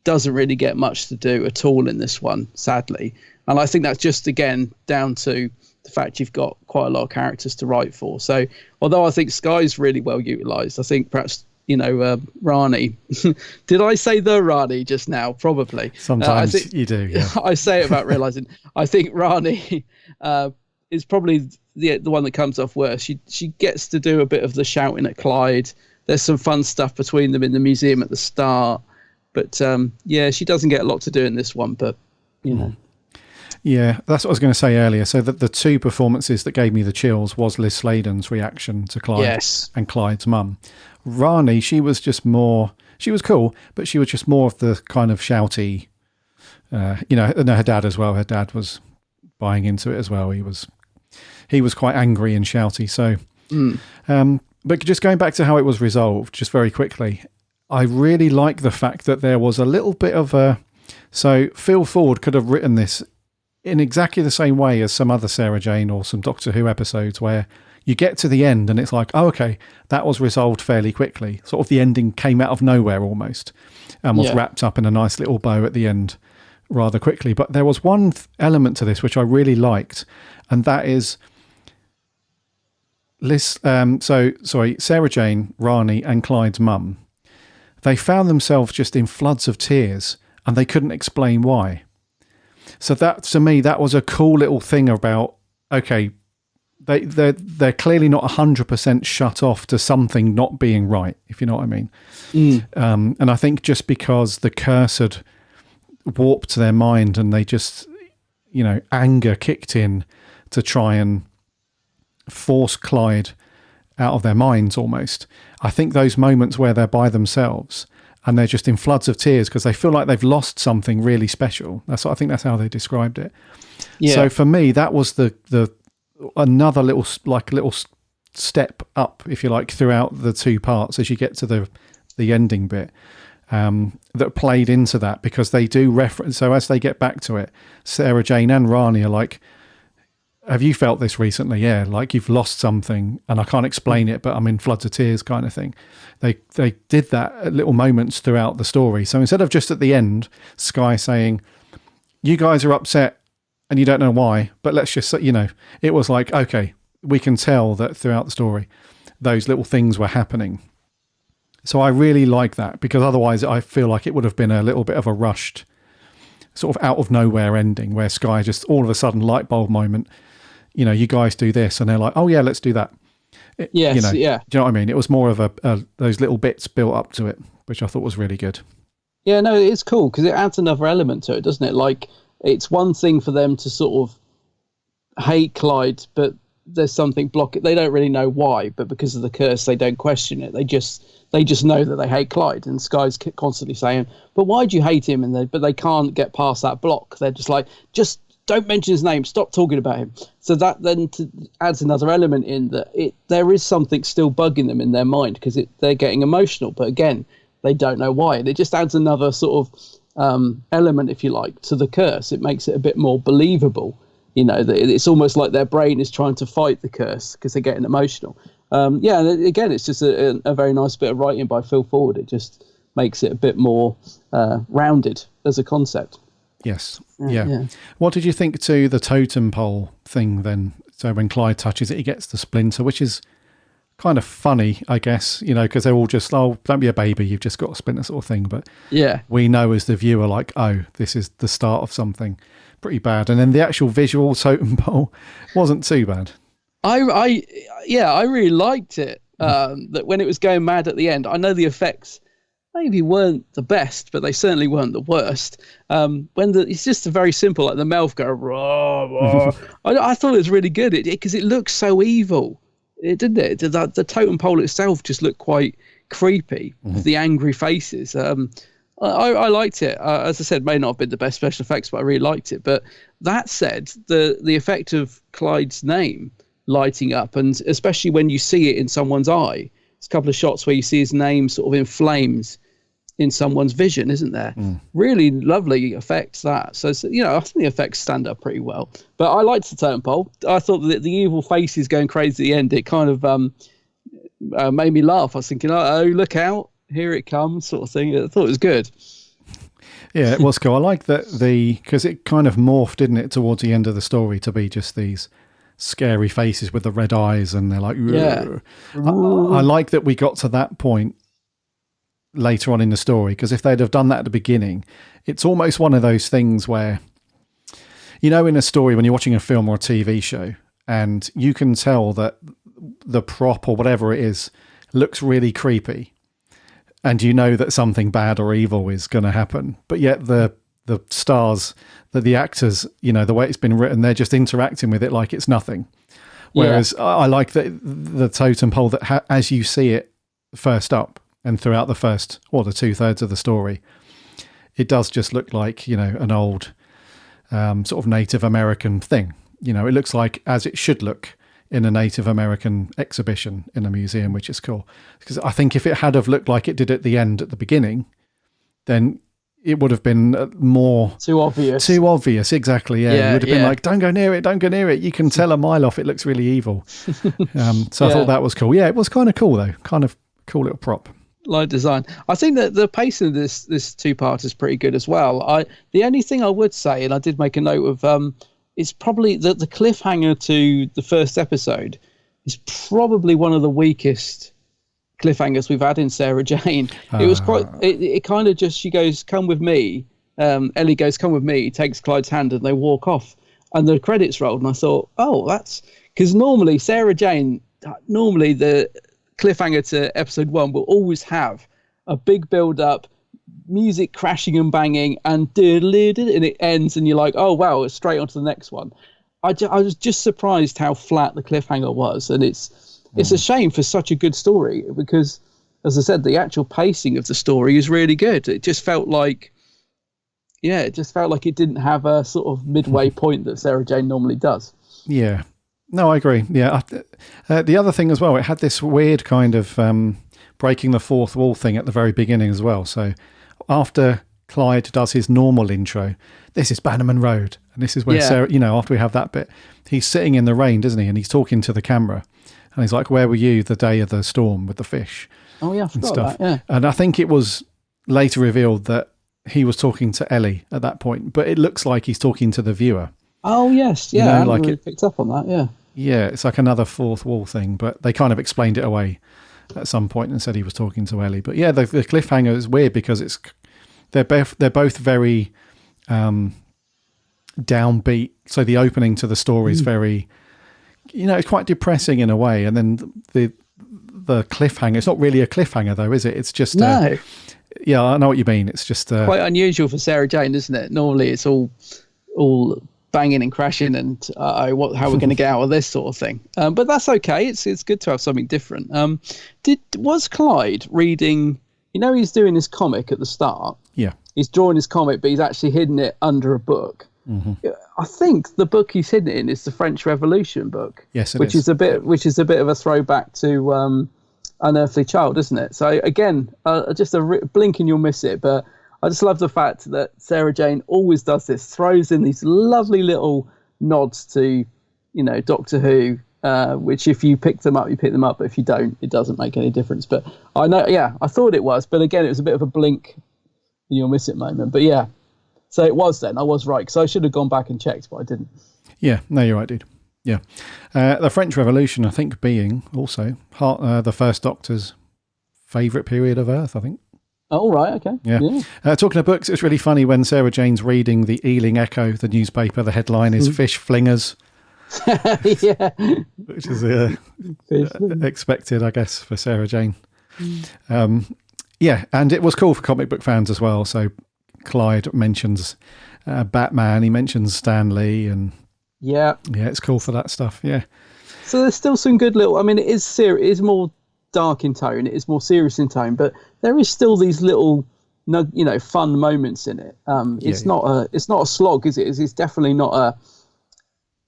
S2: doesn't really get much to do at all in this one, sadly, and I think that's just again down to the fact you've got quite a lot of characters to write for. So although I think Skye's really well utilized, I think perhaps Rani. Did I say the Rani just now? Probably.
S1: Sometimes you do. Yeah.
S2: I say it without realizing. I think Rani is probably the one that comes off worse. She gets to do a bit of the shouting at Clyde. There's some fun stuff between them in the museum at the start, but she doesn't get a lot to do in this one. But
S1: Yeah, that's what I was going to say earlier. So the two performances that gave me the chills was Liz Sladen's reaction to Clyde and Clyde's mum. Rani, she was cool, but she was just more of the kind of shouty, and her dad as well. Her dad was buying into it as well. He was quite angry and shouty. So, but just going back to how it was resolved, just very quickly, I really like the fact that there was a little bit of so Phil Ford could have written this in exactly the same way as some other Sarah Jane or some Doctor Who episodes where you get to the end and it's like, oh, okay, that was resolved fairly quickly. Sort of the ending came out of nowhere almost and was wrapped up in a nice little bow at the end rather quickly. But there was one element to this which I really liked, and that is Sarah Jane, Rani and Clyde's mum. They found themselves just in floods of tears and they couldn't explain why. So that, to me, that was a cool little thing about, okay, they're clearly not 100% shut off to something not being right, if you know what I mean. And I think just because the curse had warped their mind and they just, anger kicked in to try and force Clyde out of their minds almost. I think those moments where they're by themselves and they're just in floods of tears because they feel like they've lost something really special. I think that's how they described it. Yeah. So for me, that was the another little step up, if you like, throughout the two parts as you get to the ending bit that played into that, because they do reference. So as they get back to it, Sarah Jane and Rani are like, have you felt this recently? Yeah, like you've lost something and I can't explain it, but I'm in floods of tears kind of thing. They did that at little moments throughout the story. So instead of just at the end, Skye saying, you guys are upset and you don't know why, but let's just, it was like, okay, we can tell that throughout the story, those little things were happening. So I really like that, because otherwise I feel like it would have been a little bit of a rushed, sort of out of nowhere ending where Skye just all of a sudden light bulb moment, you guys do this, and they're like, oh yeah, let's do that.
S2: Yeah.
S1: Do you know what I mean? It was more of those little bits built up to it. which I thought was really good.
S2: Yeah, no, it's cool because it adds another element to it, doesn't it? Like, it's one thing for them to sort of hate Clyde, but there's something blocking. They don't really know why, but because of the curse, they don't question it. They just know that they hate Clyde, and Sky's constantly saying, "But why do you hate him?" But they can't get past that block. They're just like, just don't mention his name. Stop talking about him. So that then adds another element in that there is something still bugging them in their mind because they're getting emotional, but again, they don't know why. And it just adds another sort of element, if you like, to the curse. It makes it a bit more believable. You know, that it's almost like their brain is trying to fight the curse because they're getting emotional. And again, it's just a very nice bit of writing by Phil Ford. It just makes it a bit more rounded as a concept.
S1: Yes. Yeah. What did you think to the totem pole thing then? So when Clyde touches it, he gets the splinter, which is kind of funny, I guess, you know, because they're all just, oh, don't be a baby, you've just got a splinter sort of thing. But we know as the viewer, like, oh, this is the start of something pretty bad. And then the actual visual totem pole wasn't too bad.
S2: I really liked it. That when it was going mad at the end, I know the effects maybe weren't the best, but they certainly weren't the worst. It's just a very simple, like the mouth go, rah, rah. I thought it was really good because it looks so evil. It didn't it? The totem pole itself just looked quite creepy with the angry faces. I liked it. As I said, may not have been the best special effects, but I really liked it. But that said, the effect of Clyde's name lighting up, and especially when you see it in someone's eye, there's a couple of shots where you see his name sort of in flames in someone's vision, isn't there? Really lovely effects, that. So, you know, I think the effects stand up pretty well. But I liked the totem pole. I thought that the evil faces going crazy at the end, it kind of made me laugh. I was thinking, oh, look out, here it comes, sort of thing. I thought it was good.
S1: Yeah, it was cool. I like that because it kind of morphed, didn't it, towards the end of the story to be just these scary faces with the red eyes, and they're like, I like that we got to that point later on in the story, because if they'd have done that at the beginning, it's almost one of those things where, you know, in a story when you're watching a film or a TV show and you can tell that the prop or whatever it is looks really creepy and you know that something bad or evil is going to happen, but yet the stars, the actors, you know, the way it's been written, they're just interacting with it like it's nothing. Whereas I like the totem pole that as you see it first up and throughout the first or the 2/3 of the story, it does just look like, you know, an old sort of Native American thing. You know, it looks like as it should look in a Native American exhibition in a museum, which is cool. Because I think if it had have looked like it did at the end, at the beginning, then it would have been more
S2: too obvious.
S1: Exactly. Yeah. It would have been like, don't go near it. You can tell a mile off. It looks really evil. So I thought that was cool. Yeah. It was kind of cool though. Kind of cool little prop.
S2: Light design. I think that the pacing of this two-part is pretty good as well. The only thing I would say, and I did make a note of, is probably that the cliffhanger to the first episode is probably one of the weakest cliffhangers we've had in Sarah Jane. It was quite. It kind of just, she goes, "Come with me." Ellie goes, "Come with me." Takes Clyde's hand and they walk off, and the credits rolled. And I thought, oh, that's because normally Sarah Jane, the cliffhanger to episode 1 will always have a big build up, music crashing and banging, and it ends and you're like, oh wow, it's straight on to the next one. I was just surprised how flat the cliffhanger was, and it's a shame for such a good story, because as I said, the actual pacing of the story is really good. It just felt like it didn't have a sort of midway point that Sarah Jane normally does.
S1: Yeah. No, I agree. Yeah. The other thing as well, it had this weird kind of breaking the fourth wall thing at the very beginning as well. So after Clyde does his normal intro, this is Bannerman Road. And this is where Sarah, you know, after we have that bit, he's sitting in the rain, doesn't he? And he's talking to the camera. And he's like, where were you the day of the storm with the fish?
S2: Oh, yeah, I forgot that, yeah.
S1: And I think it was later revealed that he was talking to Ellie at that point, but it looks like he's talking to the viewer.
S2: Oh, yes. Yeah, I hadn't really picked up on that, yeah.
S1: Yeah, it's like another fourth wall thing, but they kind of explained it away at some point and said he was talking to Ellie. But yeah, the cliffhanger is weird because they're both very downbeat. So the opening to the story is very, you know, it's quite depressing in a way, and then the cliffhanger. It's not really a cliffhanger though, is it? It's just Yeah, I know what you mean. It's just
S2: quite unusual for Sarah Jane, isn't it? Normally, it's all banging and crashing, and how we're going to get out of this sort of thing. But that's okay. It's good to have something different. Was Clyde reading? He's doing his comic at the start.
S1: Yeah,
S2: he's drawing his comic, but he's actually hidden it under a book.
S1: Mm-hmm.
S2: I think the book he's hidden it in is the French Revolution book.
S1: Yes,
S2: which is a bit of a throwback to Unearthly Child, isn't it? So again, just a blink and you'll miss it. But I just love the fact that Sarah Jane always does this, throws in these lovely little nods to, Doctor Who, which if you pick them up, you pick them up. But if you don't, it doesn't make any difference. But I know, I thought it was. But again, it was a bit of a blink and you'll miss it moment. But yeah, so it was then. I was right, because I should have gone back and checked, but I didn't. Yeah,
S1: no, you're right, dude. Yeah. The French Revolution, I think, being also the First Doctor's favourite period of Earth, I think.
S2: Oh, right, okay.
S1: Yeah. Talking of books, it's really funny when Sarah Jane's reading the Ealing Echo, the newspaper, the headline is Fish Flingers.
S2: Yeah.
S1: Which is expected, I guess, for Sarah Jane. And it was cool for comic book fans as well. So Clyde mentions Batman, he mentions Stan Lee, and yeah, it's cool for that stuff. Yeah.
S2: So there's still some good little. I mean, it is more dark in tone. It is more serious in tone, but there is still these little, fun moments in it. It's not a slog, is it? It's definitely not a.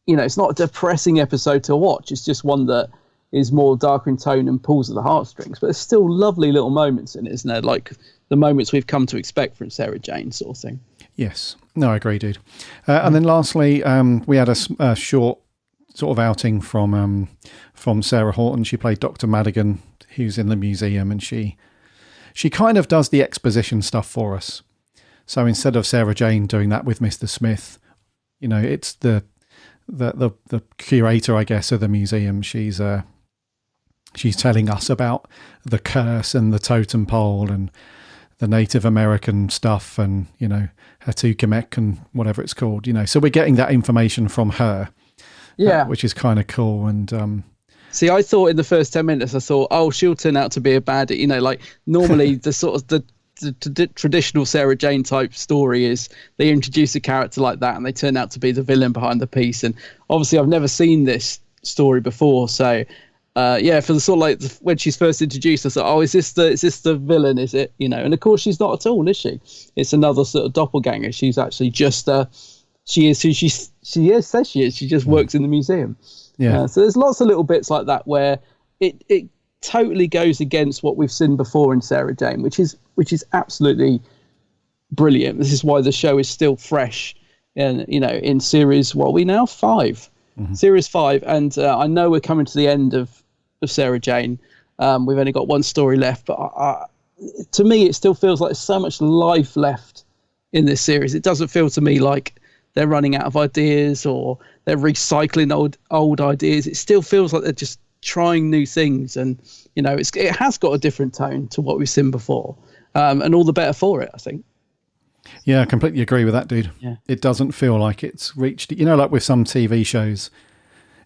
S2: It's not a depressing episode to watch. It's just one that is more darker in tone and pulls at the heartstrings. But there's still lovely little moments in it, isn't there? Like the moments we've come to expect from Sarah Jane, sort of thing.
S1: Yes. No, I agree, dude. And then lastly, we had a short sort of outing from Sarah Horton. She played Dr. Madigan, who's in the museum, and she kind of does the exposition stuff for us. So instead of Sarah Jane doing that with Mr. Smith, it's the curator, I guess, of the museum. She's telling us about the curse and the totem pole and the Native American stuff and, Hatukamek and whatever it's called, So we're getting that information from her, which is kind of cool. And
S2: see, I thought in the first 10 minutes, I thought, she'll turn out to be a baddie. Like normally the sort of the traditional Sarah Jane type story is they introduce a character like that and they turn out to be the villain behind the piece. And obviously I've never seen this story before, so for the sort of like when she's first introduced, I thought, is this the villain, is it? And of course she's not at all, is she? It's another sort of doppelganger. She's actually just she is who she says she is. She just works in the museum. So there's lots of little bits like that where it totally goes against what we've seen before in Sarah Jane, which is absolutely brilliant. This is why the show is still fresh, and in series 5, series 5, and I know we're coming to the end of Sarah Jane. We've only got one story left, but to me, it still feels like there's so much life left in this series. It doesn't feel to me like they're running out of ideas or they're recycling old ideas. It still feels like they're just trying new things, and it has got a different tone to what we've seen before, and all the better for it, I think.
S1: Yeah, I completely agree with that, dude.
S2: Yeah.
S1: It doesn't feel like it's reached, like with some TV shows,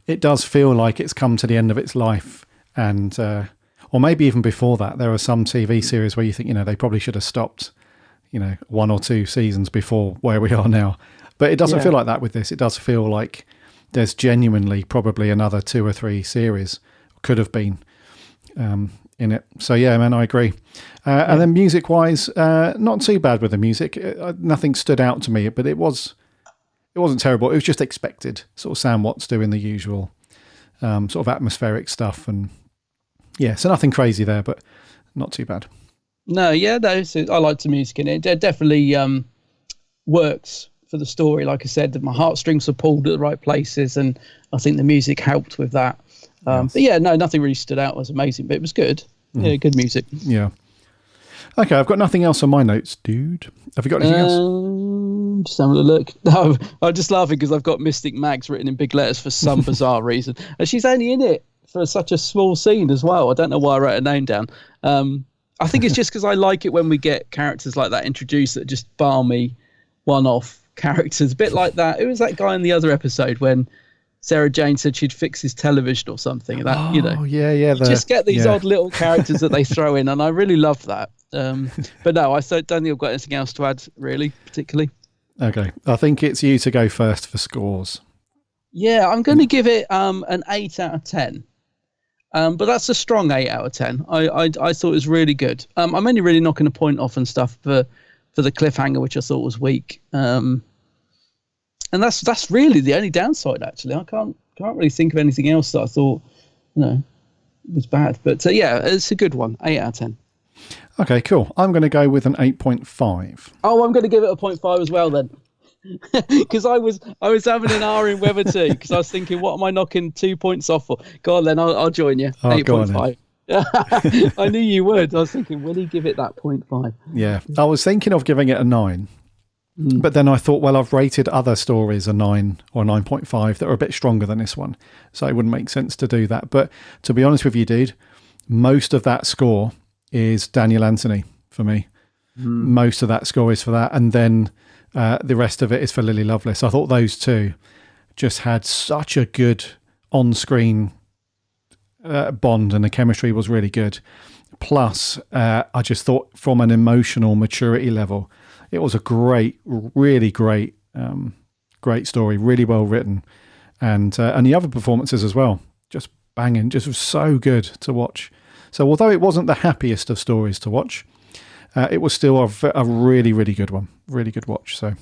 S1: it does feel like it's come to the end of its life, and or maybe even before that. There are some TV series where you think, they probably should have stopped, 1 or 2 seasons before where we are now. But it doesn't feel like that with this. It does feel like there's genuinely probably another 2 or 3 series, could have been, in it. So yeah, man, I agree. And then music-wise, not too bad with the music. Nothing stood out to me, but it wasn't terrible. It was just expected. Sort of Sam Watts doing the usual sort of atmospheric stuff, and so nothing crazy there, but not too bad.
S2: No, I liked the music in it. It definitely works for the story. Like I said, my heartstrings were pulled at the right places, and I think the music helped with that. But nothing really stood out. It was amazing, but it was good. Yeah, good music.
S1: Yeah. Okay, I've got nothing else on my notes, dude. Have you got anything else?
S2: Just having a look. No, I'm just laughing because I've got Mystic Mags written in big letters for some bizarre reason. And she's only in it for such a small scene as well. I don't know why I wrote her name down. I think it's just because I like it when we get characters like that introduced that just balmy one-off characters. A bit like that. Who was that guy in the other episode when Sarah Jane said she'd fix his television or something? That,
S1: yeah.
S2: You just get these odd little characters that they throw in, and I really love that. But no, I don't think I've got anything else to add, really, particularly.
S1: Okay. I think it's you to go first for scores.
S2: Yeah, I'm going to give it an 8 out of 10. But that's a strong 8 out of 10. I thought it was really good. I'm only really knocking a point off and stuff for the cliffhanger, which I thought was weak. And that's really the only downside, actually. I can't really think of anything else that I thought, was bad. But yeah, it's a good one. 8 out of 10.
S1: Okay, cool. I'm going to go with an 8.5.
S2: Oh, I'm going to give it a 0.5 as well then. Because I was having an hour in whether to, because I was thinking, what am I knocking 2 points off for? Go on then, I'll join you. 8.5. I knew you would. I was thinking, will he give it that 0.5?
S1: Yeah, I was thinking of giving it a 9. But then I thought, well, I've rated other stories a 9 or 9.5 that are a bit stronger than this one. So it wouldn't make sense to do that. But to be honest with you, dude, most of that score is Daniel Anthony for me. Most of that score is for that. And then the rest of it is for Lily Lovelace. I thought those two just had such a good on-screen bond, and the chemistry was really good. Plus, I just thought from an emotional maturity level, it was a really great story, really well written, and the other performances as well, just banging, just was so good to watch. So although it wasn't the happiest of stories to watch, it was still a really, really good one. Really good watch. So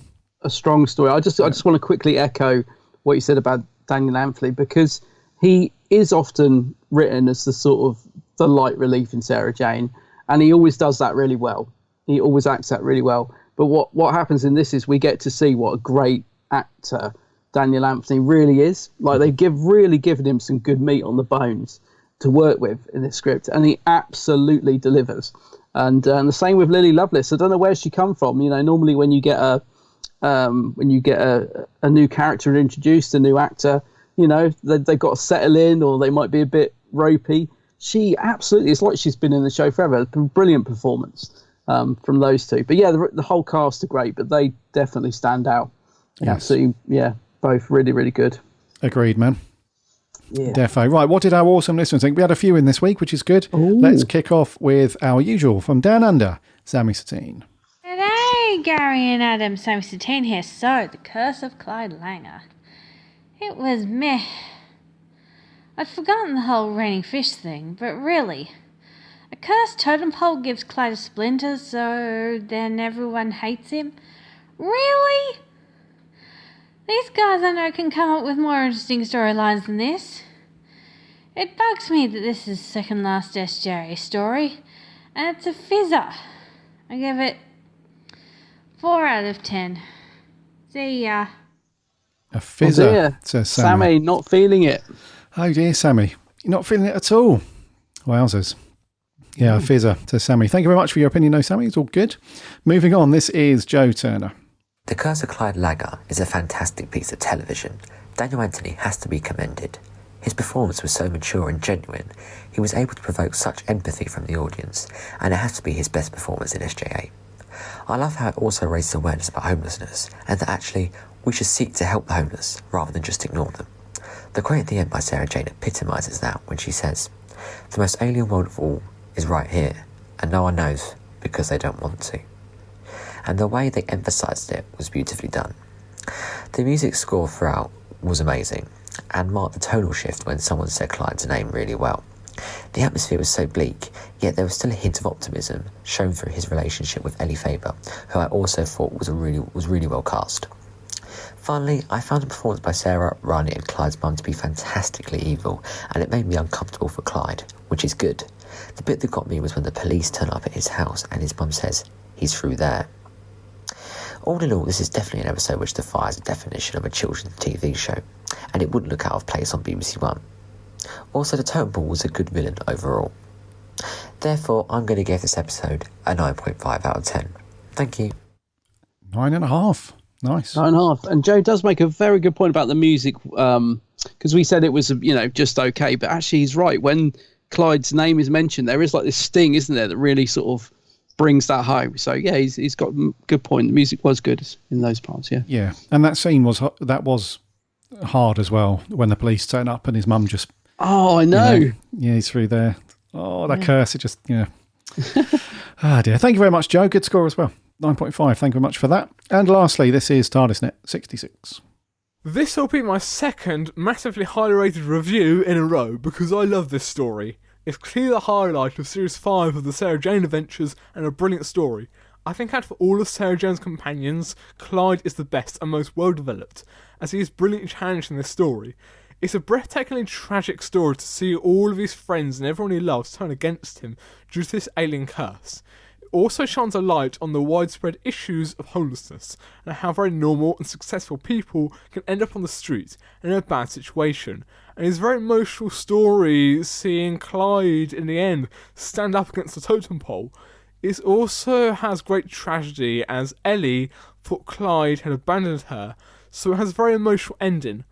S2: a strong story. I just want to quickly echo what you said about Daniel Anthony, because he is often written as the sort of the light relief in Sarah Jane, and he always does that really well. He always acts that really well. But what happens in this is we get to see what a great actor Daniel Anthony really is. Like, they've really given him some good meat on the bones to work with in this script, and he absolutely delivers. And the same with Lily Lovelace. I don't know where she come from. Normally when you get a new character introduced, a new actor, they've got to settle in, or they might be a bit ropey. She absolutely, it's like she's been in the show forever. It's been a brilliant performance from those two. But yeah, the whole cast are great, but they definitely stand out.
S1: Yes.
S2: Absolutely, yeah, both really, really good.
S1: Agreed, man.
S2: Yeah.
S1: Defo. Right, what did our awesome listeners think? We had a few in this week, which is good.
S2: Ooh.
S1: Let's kick off with our usual from Down Under, Sammy Satine.
S17: G'day, Gary and Adam. Sammy Satine here. So, the Curse of Clyde Langer. It was meh. I'd forgotten the whole raining fish thing, but really, a cursed totem pole gives Clyde a splinter, so then everyone hates him? Really? These guys I know can come up with more interesting storylines than this. It bugs me that this is the second last SJA story, and it's a fizzer. I give it 4 out of 10. See ya.
S1: A fizzer,
S2: oh dear.
S1: Says Sammy.
S2: Sammy, not feeling it.
S1: Oh dear, Sammy. You're not feeling it at all. Wowzers. Yeah, a fizzer, says Sammy. Thank you very much for your opinion, though, Sammy. It's all good. Moving on, this is Joe Turner.
S18: The Curse of Clyde Langer is a fantastic piece of television. Daniel Anthony has to be commended. His performance was so mature and genuine, he was able to provoke such empathy from the audience, and it has to be his best performance in SJA. I love how it also raises awareness about homelessness, and that actually we should seek to help the homeless rather than just ignore them. The quote at the end by Sarah Jane epitomises that when she says, "The most alien world of all is right here, and no one knows because they don't want to." And the way they emphasised it was beautifully done. The music score throughout was amazing, and marked the tonal shift when someone said Clyde's name really well. The atmosphere was so bleak, yet there was still a hint of optimism shown through his relationship with Ellie Faber, who I also thought was really well cast. Finally, I found the performance by Sarah, Ronnie and Clyde's mum to be fantastically evil, and it made me uncomfortable for Clyde, which is good. The bit that got me was when the police turn up at his house and his mum says, "He's through there." All in all, this is definitely an episode which defies the definition of a children's TV show, and it wouldn't look out of place on BBC One. Also, the Totem Pole was a good villain overall. Therefore, I'm going to give this episode a 9.5 out of 10. Thank you.
S1: 9.5. Nice.
S2: 9.5. And Joe does make a very good point about the music, because we said it was, just okay, but actually he's right. When Clyde's name is mentioned, there is like this sting, isn't there, that really sort of brings that home. So yeah, he's got a good point. The music was good in those parts. Yeah,
S1: and that scene was hard as well when the police turn up and his mum just
S2: I know
S1: he's through there. That curse, it just Ah, dear. Thank you very much, Joe. Good score as well. 9.5. Thank you very much for that. And lastly, this is TARDISNet 66.
S19: This will be my second massively highly rated review in a row because I love this story. It's clearly the highlight of Series 5 of the Sarah Jane adventures and a brilliant story. I think out of all of Sarah Jane's companions, Clyde is the best and most well developed, as he is brilliantly challenged in this story. It's a breathtakingly tragic story to see all of his friends and everyone he loves turn against him due to this alien curse. It also shines a light on the widespread issues of homelessness and how very normal and successful people can end up on the street in a bad situation. And it's a very emotional story seeing Clyde in the end stand up against the totem pole. It also has great tragedy as Ellie thought Clyde had abandoned her, so it has a very emotional ending.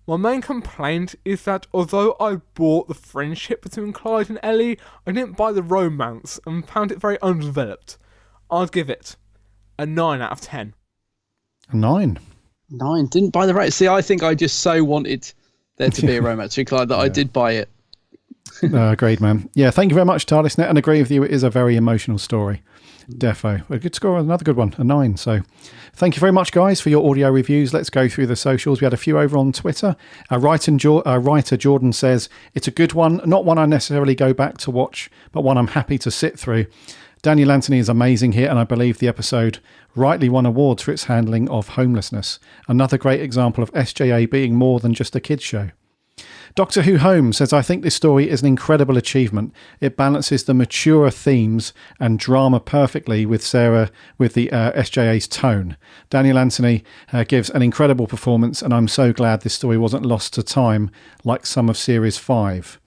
S19: My main complaint is that although I bought the friendship between Clyde and Ellie, I didn't buy the romance and found it very undeveloped. I'd give it a 9 out of 10.
S1: A 9?
S2: 9. Didn't buy the right. See, I think I just so wanted there to be a romance with Clyde that I did buy it.
S1: Agreed, man. Yeah, thank you very much, TARDISNet, and agree with you. It is a very emotional story. Defo. A good score, another good one, a 9. So thank you very much, guys, for your audio reviews. Let's go through the socials. We had a few over on Twitter. Our writer Jordan says, it's a good one, not one I necessarily go back to watch, but one I'm happy to sit through. Daniel Anthony is amazing here, and I believe the episode rightly won awards for its handling of homelessness. Another great example of SJA being more than just a kids' show. Doctor Who Home says, I think this story is an incredible achievement. It balances the mature themes and drama perfectly with the SJA's tone. Daniel Anthony gives an incredible performance, and I'm so glad this story wasn't lost to time like some of Series 5.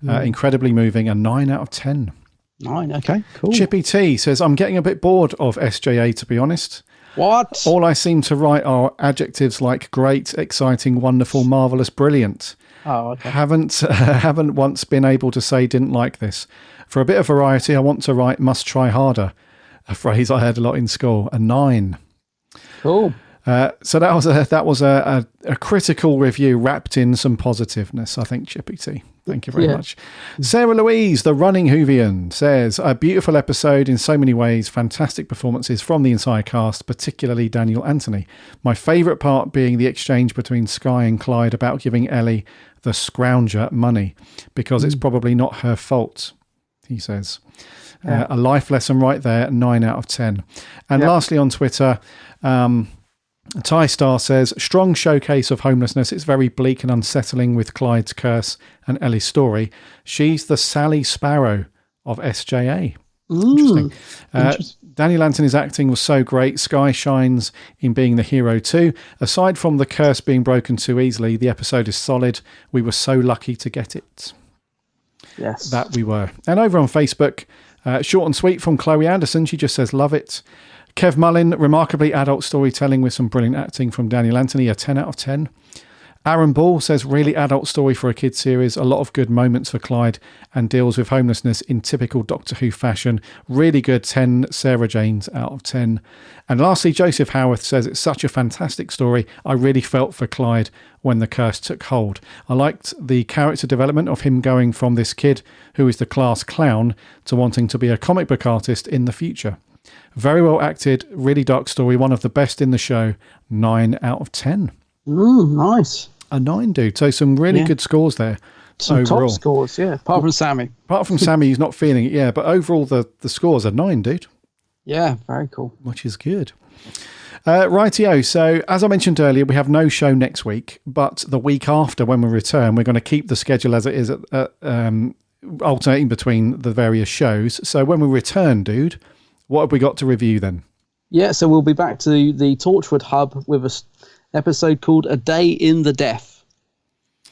S1: Incredibly moving, a 9 out of 10.
S2: 9, okay, cool.
S1: Chippy T says, I'm getting a bit bored of SJA, to be honest.
S2: What?
S1: All I seem to write are adjectives like great, exciting, wonderful, marvellous, brilliant.
S2: Oh, okay.
S1: Haven't once been able to say didn't like this. For a bit of variety, I want to write must try harder, a phrase I heard a lot in school. A 9.
S2: Cool.
S1: So that was a critical review wrapped in some positiveness, I think, Chippy T. Thank you very much. Sarah Louise, the Running Whovian, says, a beautiful episode in so many ways, fantastic performances from the entire cast, particularly Daniel Anthony. My favourite part being the exchange between Skye and Clyde about giving Ellie the scrounger money, because it's probably not her fault, he says. A life lesson right there, 9 out of 10. And lastly on Twitter, Ty Star says, strong showcase of homelessness. It's very bleak and unsettling with Clyde's curse and Ellie's story. She's the Sally Sparrow of SJA. Interesting. Daniel Anthony's acting was so great. Skye shines in being the hero too. Aside from the curse being broken too easily, the episode is solid. We were so lucky to get it.
S2: Yes.
S1: That we were. And over on Facebook, short and sweet from Chloe Anderson. She just says, love it. Kev Mullin, remarkably adult storytelling with some brilliant acting from Daniel Anthony, a 10 out of 10. Aaron Ball says, really adult story for a kids series, a lot of good moments for Clyde and deals with homelessness in typical Doctor Who fashion. Really good, 10 Sarah Janes out of 10. And lastly, Joseph Howarth says, it's such a fantastic story. I really felt for Clyde when the curse took hold. I liked the character development of him going from this kid who is the class clown to wanting to be a comic book artist in the future. Very well acted, really dark story, one of the best in the show, 9 out of 10.
S2: Nice.
S1: A 9, dude. So some really good scores there.
S2: Some
S1: overall.
S2: top scores, yeah. Apart from Sammy.
S1: Apart from Sammy, he's not feeling it, yeah. But overall, the scores are 9, dude.
S2: Yeah, very cool.
S1: Which is good. Rightio. So as I mentioned earlier, we have no show next week, but the week after when we return, we're going to keep the schedule as it is, alternating between the various shows. So when we return, dude, what have we got to review then?
S2: Yeah, so we'll be back to the Torchwood hub with an episode called A Day in the Death.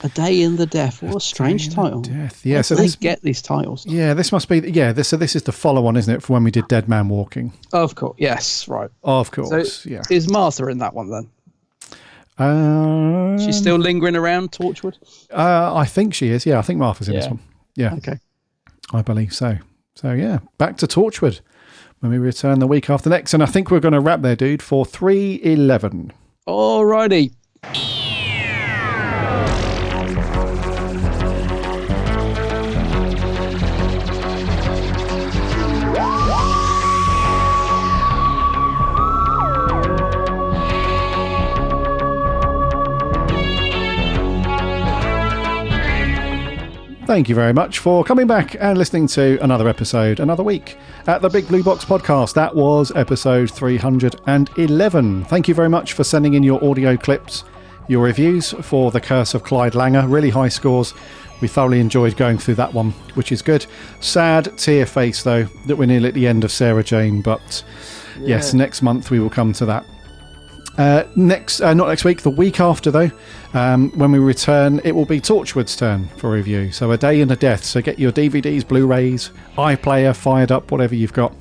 S2: A Day in the Death. What a strange title.
S1: Death. Yeah,
S2: so they get these titles.
S1: Yeah, this must be. Yeah, so this is the follow-on, isn't it, for when we did Dead Man Walking?
S2: Of course. Yes, right.
S1: Of course.
S2: So
S1: yeah.
S2: Is Martha in that one then? She's still lingering around Torchwood?
S1: I think she is. Yeah, I think Martha's in this one. Yeah.
S2: Okay.
S1: I believe so. So yeah, back to Torchwood when we return the week after next. And I think we're going to wrap there, dude, for 311.
S2: Alrighty.
S1: thank you very much for coming back and listening to another episode, another week at the Big Blue Box podcast. That was episode 311. Thank you very much for sending in your audio clips, your reviews for The Curse of Clyde Langer. Really high scores. We thoroughly enjoyed going through that one, which is good. Sad tear face, though, that we're nearly at the end of Sarah Jane, but yes, next month we will come to that. Not next week, the week after though, when we return, it will be Torchwood's turn for review. So a day and a death. So get your DVDs, Blu-rays, iPlayer fired up, whatever you've got,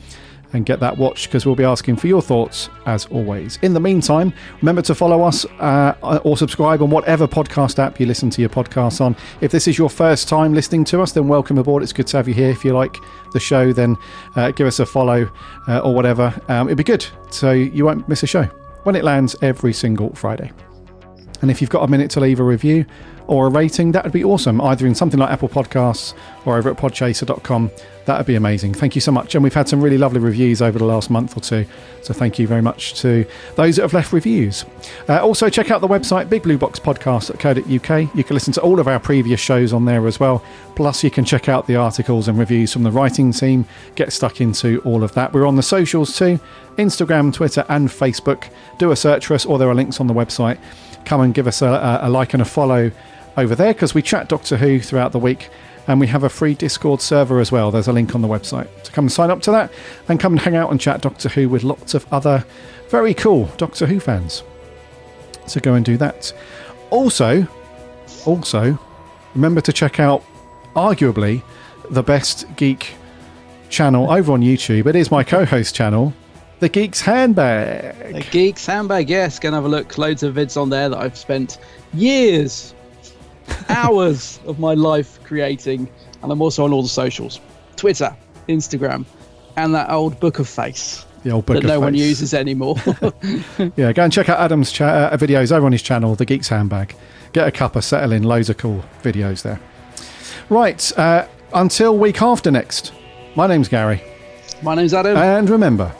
S1: and get that watched, because we'll be asking for your thoughts as always. In the meantime, remember to follow us or subscribe on whatever podcast app you listen to your podcasts on. If this is your first time listening to us, then welcome aboard. It's good to have you here. If you like the show, then give us a follow or whatever. It'd be good, so you won't miss a show when it lands every single Friday. And if you've got a minute to leave a review or a rating, that would be awesome, either in something like Apple Podcasts or over at podchaser.com. That would be amazing. Thank you so much. And we've had some really lovely reviews over the last month or two, so thank you very much to those that have left reviews. Also, check out the website, bigblueboxpodcast.co.uk. You can listen to all of our previous shows on there as well. Plus, you can check out the articles and reviews from the writing team, get stuck into all of that. We're on the socials too, Instagram, Twitter and Facebook. Do a search for us, or there are links on the website. Come and give us a like and a follow over there, because we chat Doctor Who throughout the week, and we have a free Discord server as well. There's a link on the website, so come and sign up to that and come and hang out and chat Doctor Who with lots of other very cool Doctor Who fans. So go and do that. Also remember to check out arguably the best geek channel over on YouTube. It is my co-host channel, The Geek's Handbag.
S2: The Geek's Handbag, yes. Go and have a look. Loads of vids on there that I've spent years, hours of my life creating. And I'm also on all the socials. Twitter, Instagram, and that old book of face.
S1: The old book
S2: that
S1: of
S2: no
S1: face.
S2: one uses anymore.
S1: Yeah, go and check out Adam's videos over on his channel, The Geek's Handbag. Get a cuppa, settle in. Loads of cool videos there. Right, until week after next, my name's Gary.
S2: My name's Adam.
S1: And remember...